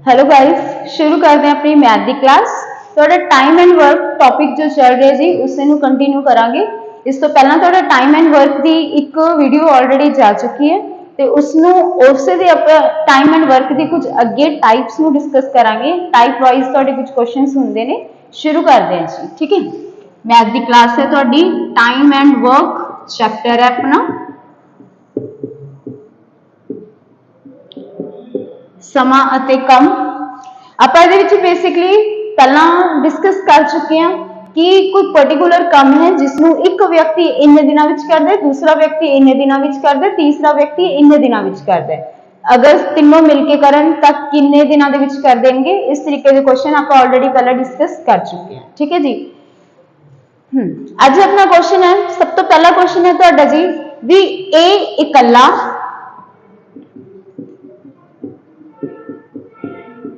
Hello guys, शुरू करते हैं अपनी मैथ की क्लास। थोड़ा टाइम एंड वर्क टॉपिक जो चल रहा है जी उसे ਨੂੰ ਕੰਟੀਨਿਊ ਕਰਾਂਗੇ। ਇਸ ਤੋਂ ਪਹਿਲਾਂ ਤੁਹਾਡਾ ਟਾਈਮ ਐਂਡ ਵਰਕ ਦੀ ਇੱਕ ਵੀਡੀਓ ਆਲਰੇਡੀ ਜਾ ਚੁੱਕੀ ਹੈ ਤੇ ਉਸ ਨੂੰ ਉਸੇ ਦੇ ਆਪਾਂ ਟਾਈਮ ਐਂਡ ਵਰਕ ਦੀ ਕੁਝ ਅੱਗੇ ਟਾਈਪਸ ਨੂੰ ਡਿਸਕਸ ਕਰਾਂਗੇ। ਟਾਈਪ ਵਾਈਜ਼ ਤੁਹਾਡੇ ਕੁਝ ਕੁਐਸਚਨਸ ਹੁੰਦੇ ਨੇ। ਸ਼ੁਰੂ ਕਰਦੇ ਹਾਂ ਜੀ, ਠੀਕ ਹੈ। ਮੈਥ ਦੀ ਕਲਾਸ ਹੈ ਤੁਹਾਡੀ, ਟਾਈਮ ਐਂਡ ਵਰਕ ਚੈਪਟਰ ਹੈ ਆਪਣਾ ਸਮਾਂ ਅਤੇ ਕੰਮ। ਆਪਾਂ ਇਹਦੇ ਵਿੱਚ ਬੇਸਿਕਲੀ ਪਹਿਲਾਂ ਡਿਸਕਸ ਕਰ ਚੁੱਕੇ ਹਾਂ ਕਿ ਕੋਈ ਪਾਰਟਿਕੂਲਰ ਕੰਮ ਹੈ ਜਿਸ ਨੂੰ ਇੱਕ ਵਿਅਕਤੀ ਇੰਨੇ ਦਿਨਾਂ ਵਿੱਚ ਕਰਦਾ ਹੈ, ਦੂਸਰਾ ਵਿਅਕਤੀ ਇੰਨੇ ਦਿਨਾਂ ਵਿੱਚ ਕਰਦਾ ਹੈ, ਤੀਸਰਾ ਵਿਅਕਤੀ ਇੰਨੇ ਦਿਨਾਂ ਵਿੱਚ ਕਰਦਾ ਹੈ। ਅਗਰ ਤਿੰਨੋਂ ਮਿਲ ਕੇ ਕਰਨ ਤਾਂ ਕਿੰਨੇ ਦਿਨਾਂ ਦੇ ਵਿੱਚ ਕਰ ਦੇਣਗੇ। ਇਸ ਤਰੀਕੇ ਦੇ ਕੁਐਸਚਨ ਆਪਾਂ ਆਲਰੇਡੀ ਪਹਿਲਾਂ ਡਿਸਕਸ ਕਰ ਚੁੱਕੇ ਹਾਂ, ਠੀਕ ਹੈ ਜੀ। ਅੱਜ ਆਪਣਾ ਕੁਐਸਚਨ ਹੈ, ਸਭ ਤੋਂ ਪਹਿਲਾ ਕੁਐਸਚਨ ਹੈ ਤੁਹਾਡਾ ਜੀ ਵੀ ਇਹ ਇਕੱਲਾ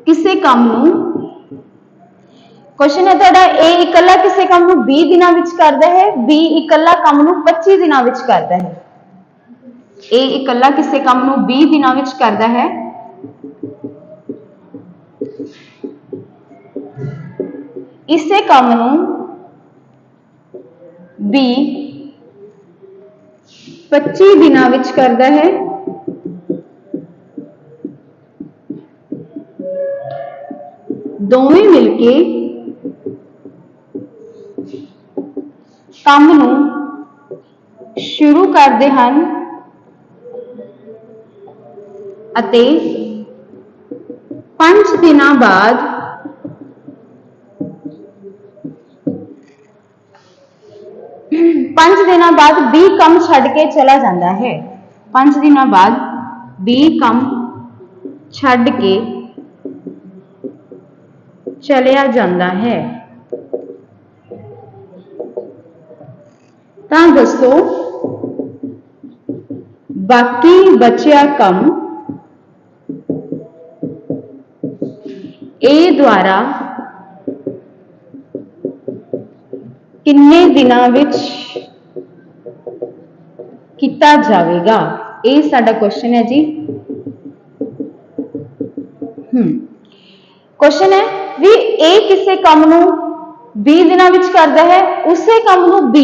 ਕਿਸੇ ਕੰਮ ਨੂੰ, क्वेश्चन है ਤੁਹਾਡਾ A ਇਕੱਲਾ ਕਿਸੇ ਕੰਮ ਨੂੰ 20 ਦਿਨਾਂ ਵਿੱਚ ਕਰਦਾ ਹੈ, B ਇਕੱਲਾ ਕੰਮ ਨੂੰ 25 ਦਿਨਾਂ ਵਿੱਚ ਕਰਦਾ ਹੈ। A ਇਕੱਲਾ ਕਿਸੇ ਕੰਮ ਨੂੰ 20 ਦਿਨਾਂ ਵਿੱਚ ਕਰਦਾ ਹੈ, ਇਸੇ ਕੰਮ ਨੂੰ B 25 ਦਿਨਾਂ ਵਿੱਚ ਕਰਦਾ ਹੈ। ਦੋਵੇਂ ਮਿਲ ਕੇ ਕੰਮ ਨੂੰ ਸ਼ੁਰੂ ਕਰਦੇ ਹਨ ਅਤੇ 5 ਦਿਨਾਂ ਬਾਅਦ B ਕੰਮ ਛੱਡ ਕੇ ਚਲਾ ਜਾਂਦਾ ਹੈ। 5 ਦਿਨਾਂ ਬਾਅਦ B ਕੰਮ ਛੱਡ ਕੇ ਚਲਿਆ ਜਾਂਦਾ ਹੈ। ਤਾਂ ਦੱਸੋ ਬਾਕੀ ਬਚਿਆ ਕੰਮ A ਦੁਆਰਾ ਕਿੰਨੇ ਦਿਨਾਂ ਵਿੱਚ ਕੀਤਾ ਜਾਵੇਗਾ। ਇਹ ਸਾਡਾ ਕੁਐਸਚਨ ਹੈ ਜੀ। ਕੁਐਸਚਨ ਹੈ ਵੀ A ਕਿਸੇ ਕੰਮ ਨੂੰ 20 ਦਿਨਾਂ ਵਿੱਚ ਕਰਦਾ ਹੈ, ਉਸੇ ਕੰਮ ਨੂੰ B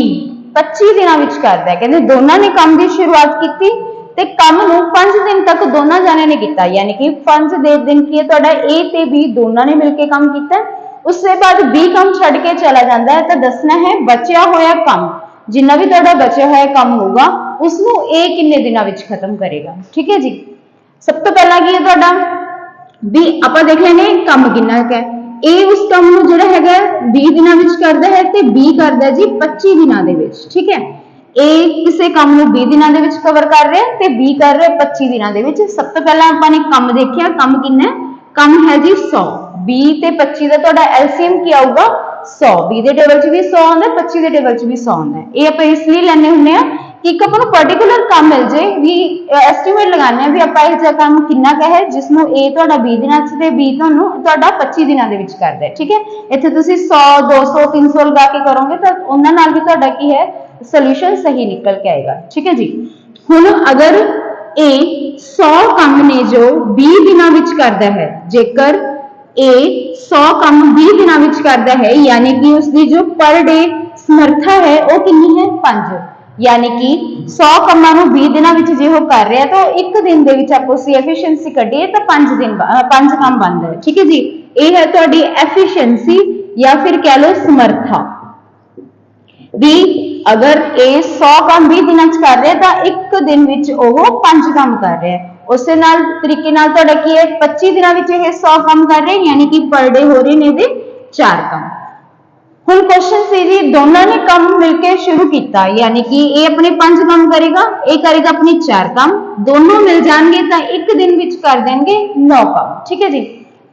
25 ਦਿਨਾਂ ਵਿੱਚ ਕਰਦਾ ਹੈ। ਕਹਿੰਦੇ ਦੋਨਾਂ ਨੇ ਕੰਮ ਦੀ ਸ਼ੁਰੂਆਤ ਕੀਤੀ ਤੇ ਕੰਮ ਨੂੰ 5 ਦਿਨ ਤੱਕ ਦੋਨਾਂ ਜਾਣਿਆਂ ਨੇ ਕੀਤਾ, ਯਾਨੀ ਕਿ 5 ਦੇ ਦਿਨ ਕੀ ਹੈ ਤੁਹਾਡਾ A ਤੇ B ਦੋਨਾਂ ਨੇ ਮਿਲ ਕੇ ਕੰਮ ਕੀਤਾ। ਉਸ ਤੋਂ ਬਾਅਦ B ਕੰਮ ਛੱਡ ਕੇ ਚਲਾ ਜਾਂਦਾ ਹੈ ਤਾਂ ਦੱਸਣਾ ਹੈ ਬਚਿਆ ਹੋਇਆ ਕੰਮ, ਜਿੰਨਾ ਵੀ ਤੁਹਾਡਾ ਬਚਿਆ ਹੋਇਆ ਕੰਮ ਹੋਊਗਾ ਉਸ ਨੂੰ A ਕਿੰਨੇ ਦਿਨਾਂ ਵਿੱਚ ਖਤਮ ਕਰੇਗਾ, ਠੀਕ ਹੈ ਜੀ। ਸਭ ਤੋਂ ਪਹਿਲਾਂ ਕੀ ਹੈ ਤੁਹਾਡਾ ਵੀ ਆਪਾਂ ਦੇਖ ਲੈਣੇ ਕੰਮ ਕਿੰਨਾ ਹੈ। A ਉਸ ਕੰਮ ਨੂੰ ਜਿਹੜਾ ਹੈਗਾ 20 ਦਿਨਾਂ ਵਿੱਚ ਕਰਦਾ ਹੈ ਤੇ B ਕਰਦਾ ਜੀ 25 ਦਿਨਾਂ ਦੇ ਵਿੱਚ, ਠੀਕ ਹੈ। A ਕਿਸੇ ਕੰਮ ਨੂੰ 20 ਦਿਨਾਂ ਦੇ ਵਿੱਚ ਕਵਰ ਕਰ ਰਿਹਾ ਤੇ B ਕਰ ਰਿਹਾ 25 ਦਿਨਾਂ ਦੇ ਵਿੱਚ। ਸਭ ਤੋਂ ਪਹਿਲਾਂ ਆਪਾਂ ਨੇ ਕੰਮ ਦੇਖਿਆ, ਕੰਮ ਕਿੰਨਾ ਹੈ, ਕੰਮ ਹੈ ਜੀ 100। 20 ਤੇ 25 ਦਾ ਤੁਹਾਡਾ LCM ਕੀ ਆਊਗਾ 100। 20 ਦੇ ਟੇਬਲ 'ਚ ਵੀ 100 ਆਉਂਦਾ, 25 ਦੇ ਟੇਬਲ 'ਚ ਵੀ 100 ਆਉਂਦਾ। ਇਹ ਆਪਾਂ ਇਸ ਲਈ ਲੈਣੇ ਹੁੰਦੇ ਆ ਕਿ ਇੱਕ ਆਪਾਂ ਨੂੰ ਪਾਰਟਿਕੂਲਰ ਕੰਮ ਮਿਲ ਜੇ ਵੀ ਐਸਟੀਮੇਟ ਲਗਾਉਂਦੇ ਆ ਵੀ ਆਪਾਂ ਇਹ ਜਿਹਾ ਕੰਮ ਕਿੰਨਾ ਕੁ ਹੈ ਜਿਸ ਨੂੰ A ਤੁਹਾਡਾ 20 ਦਿਨਾਂ 'ਚ ਤੇ B ਤੁਹਾਨੂੰ ਤੁਹਾਡਾ 25 ਦਿਨਾਂ ਦੇ ਵਿੱਚ ਕਰਦਾ ਹੈ, ਠੀਕ ਹੈ। ਇੱਥੇ ਤੁਸੀਂ 100 200 300 ਲਗਾ ਕੇ ਕਰੋਗੇ ਤਾਂ ਉਹਨਾਂ ਨਾਲ ਵੀ ਤੁਹਾਡਾ ਕੀ ਹੈ ਸੋਲੂਸ਼ਨ ਸਹੀ ਨਿਕਲ ਕੇ ਆਏਗਾ, ਠੀਕ ਹੈ ਜੀ। ਹੁਣ ਅਗਰ A 100 ਕੰਮ ਨੇ ਜੋ 20 ਦਿਨਾਂ ਵਿੱਚ ਕਰਦਾ ਹੈ, ਜੇਕਰ A 100 ਕੰਮ 20 ਦਿਨਾਂ ਵਿੱਚ ਕਰਦਾ ਹੈ ਯਾਨੀ ਕਿ ਉਸਦੀ ਜੋ ਪਰ ਡੇ ਸਮਰੱਥਾ ਹੈ ਉਹ ਕਿੰਨੀ ਹੈ 5, यानी कि 100 ਕੰਮਾਂ ਨੂੰ 20 ਦਿਨਾਂ ਵਿੱਚ ਜੇ ਉਹ ਕਰ ਰਿਹਾ ਤਾਂ ਇੱਕ ਦਿਨ ਦੇ ਵਿੱਚ ਆਪੋ ਅਸੀਂ ਐਫੀਸ਼ੀਐਂਸੀ ਕੱਢੀਏ ਤਾਂ 5 ਕੰਮ ਬਣਦਾ ਹੈ, ਠੀਕ ਹੈ ਜੀ। ਇਹ ਹੈ ਤੁਹਾਡੀ ਐਫੀਸ਼ੀਐਂਸੀ ਜਾਂ ਫਿਰ ਕਹਿ ਲਓ ਸਮਰੱਥਾ ਵੀ ਅਗਰ ਇਹ 100 ਕੰਮ 20 ਦਿਨਾਂ ਚ ਕਰ ਰਿਹਾ ਤਾਂ ਇੱਕ ਦਿਨ ਵਿੱਚ ਉਹ 5 ਕੰਮ ਕਰ ਰਿਹਾ। ਉਸੇ ਨਾਲ ਤਰੀਕੇ ਨਾਲ ਤੁਹਾਡਾ ਕੀ ਹੈ 25 ਦਿਨਾਂ ਵਿੱਚ ਇਹ 100 ਕੰਮ ਕਰ ਰਿਹਾ ਯਾਨੀ ਕਿ ਪਰ ਡੇ ਹੋ ਰਹੇ ਨੇ ਇਹਦੇ 4 ਕੰਮ। ਹੁਣ क्वेश्चन ਸੀ ਜੀ ਦੋਨਾਂ ਨੇ ਕੰਮ ਮਿਲ ਕੇ ਸ਼ੁਰੂ ਕੀਤਾ ਯਾਨੀ ਕਿ ਇਹ ਆਪਣੇ 5 ਕੰਮ ਕਰੇਗਾ, ਇਹ ਕਰੇਗਾ ਆਪਣੇ 4 ਕੰਮ, ਦੋਨੋਂ ਮਿਲ ਜਾਣਗੇ ਤਾਂ ਇੱਕ ਦਿਨ ਵਿੱਚ ਕਰ ਦੇਣਗੇ 9 ਕੰਮ, ਠੀਕ ਹੈ ਜੀ।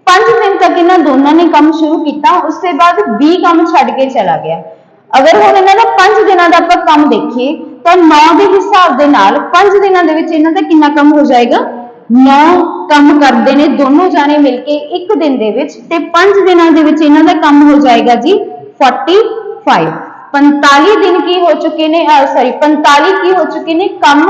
5 ਦਿਨ ਤੱਕ ਇਹਨਾਂ ਦੋਨਾਂ ਨੇ ਕੰਮ ਸ਼ੁਰੂ ਕੀਤਾ, ਉਸ ਤੋਂ ਬਾਅਦ 20 ਕੰਮ ਛੱਡ ਕੇ ਚਲਾ ਗਿਆ। ਅਗਰ ਹੁਣ ਇਹਨਾਂ ਦਾ 5 ਦਿਨਾਂ ਦਾ ਆਪਾਂ ਕੰਮ ਦੇਖੀਏ ਤਾਂ 9 ਦੇ ਹਿਸਾਬ ਦੇ ਨਾਲ 5 ਦਿਨਾਂ ਦੇ ਵਿੱਚ ਇਹਨਾਂ ਦਾ ਕਿੰਨਾ ਕੰਮ ਹੋ ਜਾਏਗਾ 9 ਕੰਮ ਕਰਦੇ ਨੇ ਦੋਨੋਂ ਜਾਣੇ ਮਿਲ ਕੇ ਇੱਕ ਦਿਨ ਦੇ ਵਿੱਚ ਤੇ 5 ਦਿਨਾਂ ਦੇ ਵਿੱਚ ਇਹਨਾਂ ਦਾ ਕੰਮ ਹੋ ਜਾਏਗਾ ਜੀ 45 45 दिन की हो चुके ने 45 की हो चुके ने काम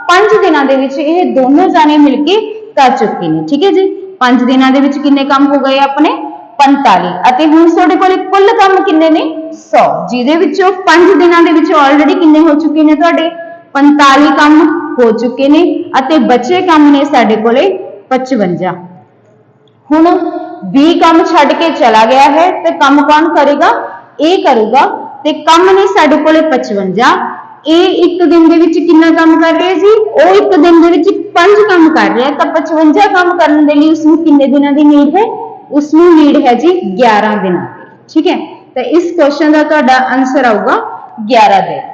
5 दिनों ਦੇ ਵਿੱਚ ਇਹ ਦੋਨੋਂ ਜਾਣੇ ਮਿਲ ਕੇ ਕਰ ਚੁੱਕੇ ਨੇ, ਠੀਕ ਹੈ ਜੀ। 5 ਦਿਨਾਂ ਦੇ ਵਿੱਚ ਕਿੰਨੇ ਕੰਮ ਹੋ ਗਏ ਆਪਣੇ 45 ਅਤੇ ਹੁਣ ਤੁਹਾਡੇ ਕੋਲ ਕੁੱਲ ਕੰਮ ਕਿੰਨੇ ਨੇ 100 ਜਿਹਦੇ ਵਿੱਚੋਂ 5 ਦਿਨਾਂ ਦੇ ਵਿੱਚ ਆਲਰੇਡੀ ਕਿੰਨੇ ਹੋ ਚੁੱਕੇ ਨੇ ਤੁਹਾਡੇ 45 ਕੰਮ ਹੋ ਚੁੱਕੇ ਨੇ ਅਤੇ ਬਚੇ ਕੰਮ ਨੇ ਸਾਡੇ ਕੋਲੇ 55 ਹੁਣ B ਕੰਮ ਛੱਡ ਕੇ ਚਲਾ ਗਿਆ ਹੈ ਤੇ ਕੰਮ ਕੌਣ ਕਰੇਗਾ A ਕਰੂਗਾ ਤੇ ਕੰਮ ਨੇ ਸਾਡੇ ਕੋਲੇ 55 ਇਹ ਇੱਕ ਦਿਨ ਦੇ ਵਿੱਚ ਕਿੰਨਾ ਕੰਮ ਕਰ ਰਿਹਾ ਜੀ ਉਹ ਇੱਕ ਦਿਨ ਦੇ ਵਿੱਚ 5 ਕੰਮ ਕਰ ਰਿਹਾ ਤਾਂ 55 ਕੰਮ ਕਰਨ ਦੇ ਲਈ ਉਸਨੂੰ ਕਿੰਨੇ ਦਿਨਾਂ ਦੀ ਨੀਡ ਹੈ ਉਸਨੂੰ ਨੀਡ ਹੈ ਜੀ 11 ਦਿਨਾਂ ਦੀ ਠੀਕ ਹੈ ਤਾਂ ਇਸ ਕੁਐਸਚਨ ਦਾ ਤੁਹਾਡਾ ਆਨਸਰ ਆਊਗਾ 11 ਦਿਨ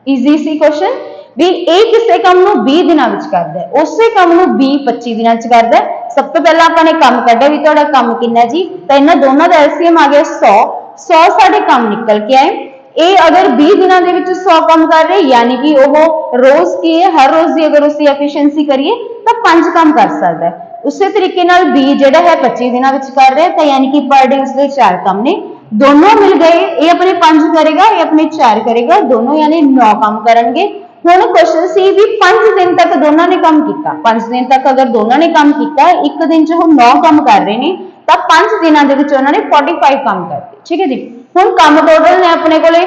ਈਜ਼ੀ ਸੀ ਕੁਐਸਚਨ ਵੀ A ਕਿਸੇ ਕੰਮ ਨੂੰ 20 ਦਿਨਾਂ ਵਿੱਚ ਕਰਦਾ ਹੈ ਉਸੇ ਕੰਮ ਨੂੰ B 25 ਦਿਨਾਂ ਵਿੱਚ ਕਰਦਾ ਹੈ ਸਭ ਤੋਂ ਪਹਿਲਾਂ ਆਪਾਂ ਨੇ ਕੰਮ ਕੱਢਿਆ ਵੀ ਤੁਹਾਡਾ ਕੰਮ ਕਿੰਨਾ ਜੀ ਤਾਂ ਇਹਨਾਂ ਦੋਨਾਂ ਦਾ ਐਲਸੀਐਮ ਆ ਗਿਆ 100 ਸਾਡੇ ਕੰਮ ਨਿਕਲ ਕੇ ਆਏ ਇਹ ਅਗਰ 20 ਦਿਨਾਂ ਦੇ ਵਿੱਚ 100 ਕੰਮ ਕਰ ਰਹੇ ਯਾਨੀ ਕਿ ਉਹ ਰੋਜ਼ ਕੀ ਹੈ ਹਰ ਰੋਜ਼ ਦੀ ਅਗਰ ਉਸਦੀ ਐਫੀਸ਼ੀਐਂਸੀ ਕਰੀਏ ਤਾਂ 5 ਕੰਮ ਕਰ ਸਕਦਾ ਹੈ ਉਸੇ ਤਰੀਕੇ ਨਾਲ B ਜਿਹੜਾ ਹੈ 25 ਦਿਨਾਂ ਵਿੱਚ ਕਰ ਰਿਹਾ ਤਾਂ ਯਾਨੀ ਕਿ ਪਰ ਡੇ ਉਸਦੇ 4 ਕੰਮ ਨੇ ਦੋਨੋਂ ਮਿਲ ਗਏ ਇਹ ਆਪਣੇ 5 ਕਰੇਗਾ ਇਹ ਆਪਣੇ 4 ਕਰੇਗਾ ਦੋਨੋਂ ਯਾਨੀ 9 ਕੰਮ ਕਰਨਗੇ ਹੁਣ ਕੁਐਸਚਨ ਸੀ ਵੀ 5 ਦਿਨ ਤੱਕ ਦੋਨਾਂ ਨੇ ਕੰਮ ਕੀਤਾ 5 ਦਿਨ ਤੱਕ ਅਗਰ ਦੋਨਾਂ ਨੇ ਕੰਮ ਕੀਤਾ ਇੱਕ ਦਿਨ 'ਚ ਉਹ 9 ਕੰਮ ਕਰ ਰਹੇ ਨੇ ਤਾਂ 5 ਦਿਨਾਂ ਦੇ ਵਿੱਚ ਉਹਨਾਂ ਨੇ 45 ਕੰਮ ਕਰਤੇ ਠੀਕ ਹੈ ਜੀ ਹੁਣ ਕੰਮ ਟੋਟਲ ਨੇ ਆਪਣੇ ਕੋਲੇ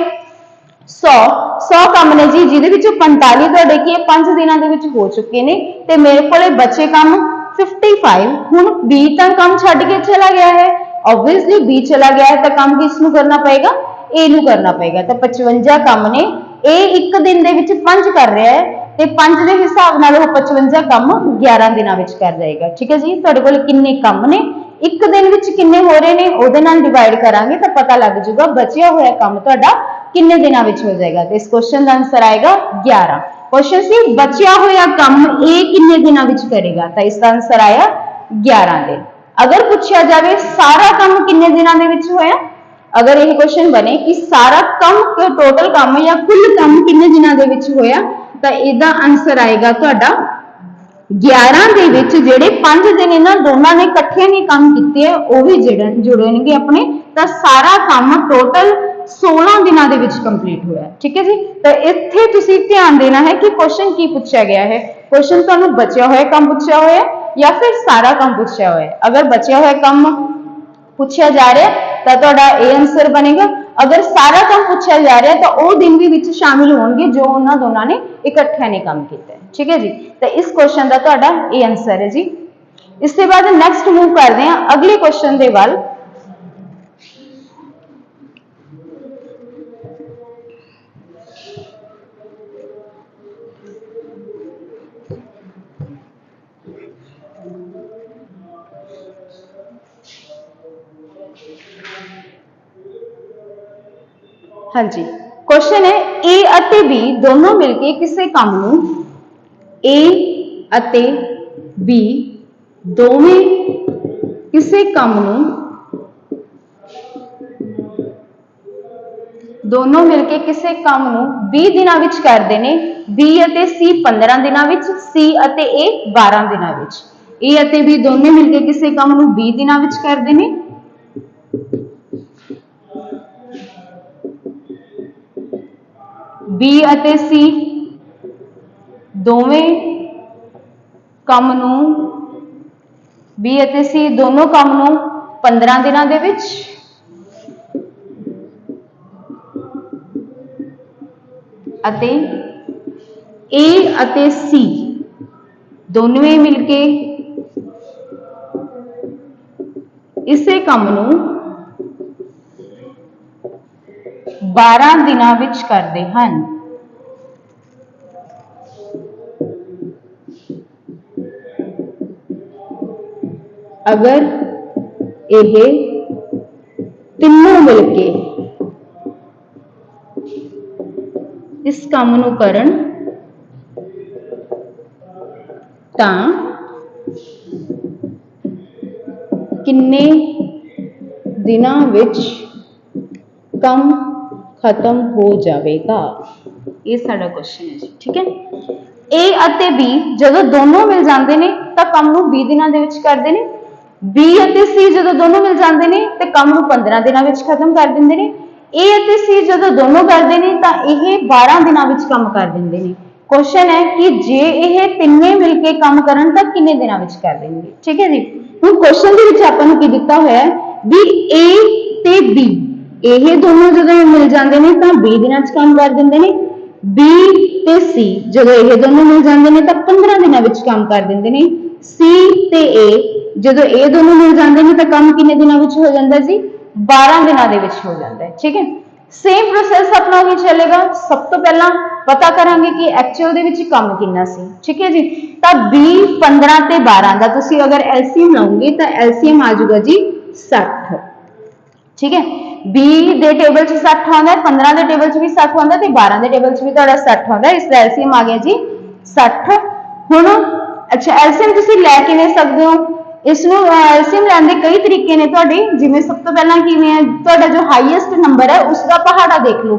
100 ਕੰਮ ਨੇ ਜੀ ਜਿਹਦੇ ਵਿੱਚੋਂ 45 ਤੁਹਾਡੇ ਕੀ 5 ਦਿਨਾਂ ਦੇ ਵਿੱਚ ਹੋ ਚੁੱਕੇ ਨੇ ਤੇ ਮੇਰੇ ਕੋਲੇ ਬਚੇ ਕੰਮ 55 ਹੁਣ B ਤਾਂ ਕੰਮ ਛੱਡ ਕੇ ਚਲਾ ਗਿਆ ਹੈ ਆਬਵੀਅਸਲੀ B ਚਲਾ ਗਿਆ ਹੈ ਤਾਂ ਕੰਮ ਕਿਸ ਨੂੰ ਕਰਨਾ ਪਏਗਾ A ਨੂੰ ਕਰਨਾ ਪਏਗਾ ਤਾਂ 55 ਕੰਮ ਨੇ ਇਹ ਇੱਕ ਦਿਨ ਦੇ ਵਿੱਚ 5 ਕਰ ਰਿਹਾ ਹੈ ਤੇ 5 ਦੇ ਹਿਸਾਬ ਨਾਲ ਉਹ 55 ਕੰਮ 11 ਦਿਨਾਂ ਵਿੱਚ ਕਰ ਜਾਏਗਾ ਠੀਕ ਹੈ ਜੀ ਤੁਹਾਡੇ ਕੋਲ ਕਿੰਨੇ ਕੰਮ ਨੇ ਇੱਕ ਦਿਨ ਵਿੱਚ ਕਿੰਨੇ ਹੋ ਰਹੇ ਨੇ ਉਹਦੇ ਨਾਲ ਡਿਵਾਈਡ ਕਰਾਂਗੇ ਤਾਂ ਪਤਾ ਲੱਗ ਜਾਊਗਾ ਬਚਿਆ ਹੋਇਆ ਕੰਮ ਤੁਹਾਡਾ ਕਿੰਨੇ ਦਿਨਾਂ ਵਿੱਚ ਹੋ ਜਾਏਗਾ ਤੇ ਇਸ ਕੁਐਸਚਨ ਦਾ ਆਨਸਰ ਆਏਗਾ 11 ਕੁਐਸਚਨ ਸੀ ਬਚਿਆ ਹੋਇਆ ਕੰਮ A ਕਿੰਨੇ ਦਿਨਾਂ ਵਿੱਚ ਕਰੇਗਾ ਤਾਂ ਇਸ ਦਾ ਆਨਸਰ ਆਇਆ 11 ਦਿਨ ਅਗਰ ਪੁੱਛਿਆ ਜਾਵੇ ਸਾਰਾ ਕੰਮ ਕਿੰਨੇ ਦਿਨਾਂ ਦੇ ਵਿੱਚ ਹੋਇਆ ਅਗਰ ਇਹ ਕੁਐਸਚਨ ਬਣੇ ਕਿ ਸਾਰਾ ਕੰਮ ਟੋਟਲ ਕੰਮ ਜਾਂ ਕੁੱਲ ਕੰਮ ਕਿੰਨੇ ਦਿਨਾਂ ਦੇ ਵਿੱਚ ਹੋਇਆ ਤਾਂ ਇਹਦਾ ਆਨਸਰ ਆਏਗਾ ਤੁਹਾਡਾ 11 ਦੇ ਵਿੱਚ ਜਿਹੜੇ 5 ਦਿਨ ਇਹਨਾਂ ਦੋਨਾਂ ਨੇ ਇਕੱਠੇ ਨਹੀਂ ਕੰਮ ਕੀਤੇ ਉਹ ਵੀ ਜੁੜਨਗੇ ਆਪਣੇ ਤਾਂ ਸਾਰਾ ਕੰਮ ਟੋਟਲ 16 ਦਿਨਾਂ ਦੇ ਵਿੱਚ ਕੰਪਲੀਟ ਹੋਇਆ ਠੀਕ ਹੈ ਜੀ ਤਾਂ ਇੱਥੇ ਤੁਸੀਂ ਧਿਆਨ ਦੇਣਾ ਹੈ ਕਿ ਕੁਐਸਚਨ ਕੀ ਪੁੱਛਿਆ ਗਿਆ ਹੈ ਕੁਐਸਚਨ ਤੁਹਾਨੂੰ ਬਚਿਆ ਹੋਇਆ ਕੰਮ ਪੁੱਛਿਆ ਹੋਇਆ ਜਾਂ ਫਿਰ ਸਾਰਾ ਕੰਮ ਪੁੱਛਿਆ ਹੋਇਆ ਅਗਰ ਬਚਿਆ ਹੋਇਆ ਕੰਮ ਪੁੱਛਿਆ ਜਾ ਰਿਹਾ ਤਾਂ ਤੁਹਾਡਾ ਇਹ ਆਨਸਰ ਬਣੇਗਾ ਅਗਰ ਸਾਰਾ ਕੰਮ ਪੁੱਛਿਆ ਜਾ ਰਿਹਾ ਤਾਂ ਉਹ ਦਿਨ ਵੀ ਵਿੱਚ ਸ਼ਾਮਿਲ ਹੋਣਗੇ ਜੋ ਉਹਨਾਂ ਦੋਨਾਂ ਨੇ ਇਕੱਠਿਆਂ ਨੇ ਕੰਮ ਕੀਤਾ ਠੀਕ ਹੈ ਜੀ ਤਾਂ ਇਸ ਕੁਐਸਚਨ ਦਾ ਤੁਹਾਡਾ ਇਹ ਆਨਸਰ ਹੈ ਜੀ ਇਸ ਤੋਂ ਬਾਅਦ ਨੈਕਸਟ ਮੂਵ ਕਰਦੇ ਹਾਂ ਅਗਲੇ ਕੁਐਸਚਨ ਦੇ ਵੱਲ ਹਾਂਜੀ ਕੁਐਸਚਨ ਹੈ A ਅਤੇ B ਦੋਨੋਂ ਮਿਲ ਕੇ ਕਿਸੇ ਕੰਮ ਨੂੰ A ਅਤੇ B ਦੋਵੇਂ ਕਿਸੇ ਕੰਮ ਨੂੰ ਦੋਨੋਂ ਮਿਲ ਕੇ ਕਿਸੇ ਕੰਮ ਨੂੰ 20 ਦਿਨਾਂ ਵਿੱਚ ਕਰਦੇ ਨੇ B ਅਤੇ C 15 ਦਿਨਾਂ ਵਿੱਚ C ਅਤੇ A 12 ਦਿਨਾਂ ਵਿੱਚ A ਅਤੇ B ਦੋਨੇ ਮਿਲ ਕੇ ਕਿਸੇ ਕੰਮ ਨੂੰ 20 ਦਿਨਾਂ ਵਿੱਚ ਕਰਦੇ ਨੇ B ਅਤੇ C ਦੋਵੇਂ ਕੰਮ ਨੂੰ B ਅਤੇ C ਦੋਨੋਂ ਕੰਮ ਨੂੰ 15 ਦਿਨਾਂ ਦੇ ਵਿੱਚ ਅਤੇ A ਅਤੇ C ਦੋਨੋਂ ਮਿਲ ਕੇ ਇਸੇ ਕੰਮ ਨੂੰ 12 ਦਿਨਾਂ ਵਿੱਚ ਕਰਦੇ ਹਨ ਅਗਰ ਇਹ ਤਿੰਨੋਂ ਮਿਲ ਕੇ ਇਸ ਕੰਮ ਨੂੰ ਕਰਨ ਤਾਂ ਕਿੰਨੇ ਦਿਨਾਂ ਵਿੱਚ ਕੰਮ ਖਤਮ ਹੋ ਜਾਵੇਗਾ ਇਹ ਸਾਡਾ ਕੁਐਸਚਨ ਹੈ ਜੀ ਠੀਕ ਹੈ A ਅਤੇ B ਜਦੋਂ ਦੋਨੋਂ ਮਿਲ ਜਾਂਦੇ ਨੇ ਤਾਂ ਕੰਮ ਨੂੰ 20 ਦਿਨਾਂ ਦੇ ਵਿੱਚ ਕਰਦੇ ਨੇ B ਅਤੇ C ਜਦੋਂ ਦੋਨੋਂ ਮਿਲ ਜਾਂਦੇ ਨੇ ਤੇ ਕੰਮ ਨੂੰ 15 ਦਿਨਾਂ ਵਿੱਚ ਖਤਮ ਕਰ ਦਿੰਦੇ ਨੇ A ਅਤੇ C ਜਦੋਂ ਦੋਨੋਂ ਕਰਦੇ ਨੇ ਤਾਂ ਇਹ 12 ਦਿਨਾਂ ਵਿੱਚ ਕੰਮ ਕਰ ਦਿੰਦੇ ਨੇ ਕੁਐਸਚਨ ਹੈ ਕਿ ਜੇ ਇਹ ਤਿੰਨੇ ਮਿਲ ਕੇ ਕੰਮ ਕਰਨ ਤਾਂ ਕਿੰਨੇ ਦਿਨਾਂ ਵਿੱਚ ਕਰ ਦੇਣਗੇ ਠੀਕ ਹੈ ਜੀ ਹੁਣ ਕੁਐਸਚਨ ਦੇ ਵਿੱਚ ਆਪਾਂ ਨੂੰ ਕੀ ਦਿੱਤਾ ਹੋਇਆ ਹੈ ਵੀ A ਤੇ B ਇਹ ਦੋਨੋਂ ਜਦੋਂ ਮਿਲ ਜਾਂਦੇ ਨੇ ਤਾਂ 20 ਦਿਨਾਂ 'ਚ ਕੰਮ ਕਰ ਦਿੰਦੇ ਨੇ। B ਤੇ C ਜਦੋਂ ਇਹ ਦੋਨੋਂ ਮਿਲ ਜਾਂਦੇ ਨੇ ਤਾਂ 15 ਦਿਨਾਂ ਵਿੱਚ ਕੰਮ ਕਰ ਦਿੰਦੇ ਨੇ। C ਤੇ A ਜਦੋਂ ਇਹ ਦੋਨੋਂ ਮਿਲ ਜਾਂਦੇ ਨੇ ਤਾਂ ਕੰਮ ਕਿੰਨੇ ਦਿਨਾਂ ਵਿੱਚ ਹੋ ਜਾਂਦਾ ਜੀ 12 ਦਿਨਾਂ ਦੇ ਵਿੱਚ ਹੋ ਜਾਂਦਾ ਹੈ। ਠੀਕ ਹੈ, ਸੇਮ ਪ੍ਰੋਸੈਸ ਆਪਣਾ ਉਹੀ ਚੱਲੇਗਾ। ਸਭ ਤੋਂ ਪਹਿਲਾਂ ਪਤਾ ਕਰਾਂਗੇ ਕਿ ਐਕਚੁਅਲ ਦੇ ਵਿੱਚ ਕੰਮ ਕਿੰਨਾ ਸੀ। ਠੀਕ ਹੈ ਜੀ, ਤਾਂ 20 15 ਤੇ 12 ਦਾ ਤੁਸੀਂ ਅਗਰ ਐਲਸੀਐਮ ਲਓਗੇ ਤਾਂ ਐਲਸੀਐਮ ਆ ਜਾਊਗਾ ਜੀ 60। ठीक है, 20 ਦੇ ਟੇਬਲ 'ਚ 60 ਆਉਂਦਾ ਹੈ, 15 ਦੇ ਟੇਬਲ 'ਚ ਵੀ 60 ਆਉਂਦਾ ਤੇ 12 ਦੇ ਟੇਬਲ 'ਚ ਵੀ ਤੁਹਾਡਾ 60 ਆਉਂਦਾ। ਇਸ ਦਾ ਐਲਸੀਐਮ ਆ ਗਿਆ ਜੀ 60। ਹੁਣ ਅੱਛਾ, ਐਲਸੀਐਮ ਤੁਸੀਂ ਲੈ ਕਿਵੇਂ ਸਕਦੇ ਹੋ? ਇਸ ਨੂੰ ਐਲਸੀਐਮ ਲੈਣ ਦੇ ਕਈ ਤਰੀਕੇ ਨੇ ਤੁਹਾਡੇ। ਜਿਵੇਂ ਸਭ ਤੋਂ ਪਹਿਲਾਂ ਕਿਵੇਂ ਹੈ, ਤੁਹਾਡਾ ਜੋ ਹਾਈਐਸਟ ਨੰਬਰ ਹੈ ਉਸ ਦਾ ਪਹਾੜਾ ਦੇਖ ਲਓ।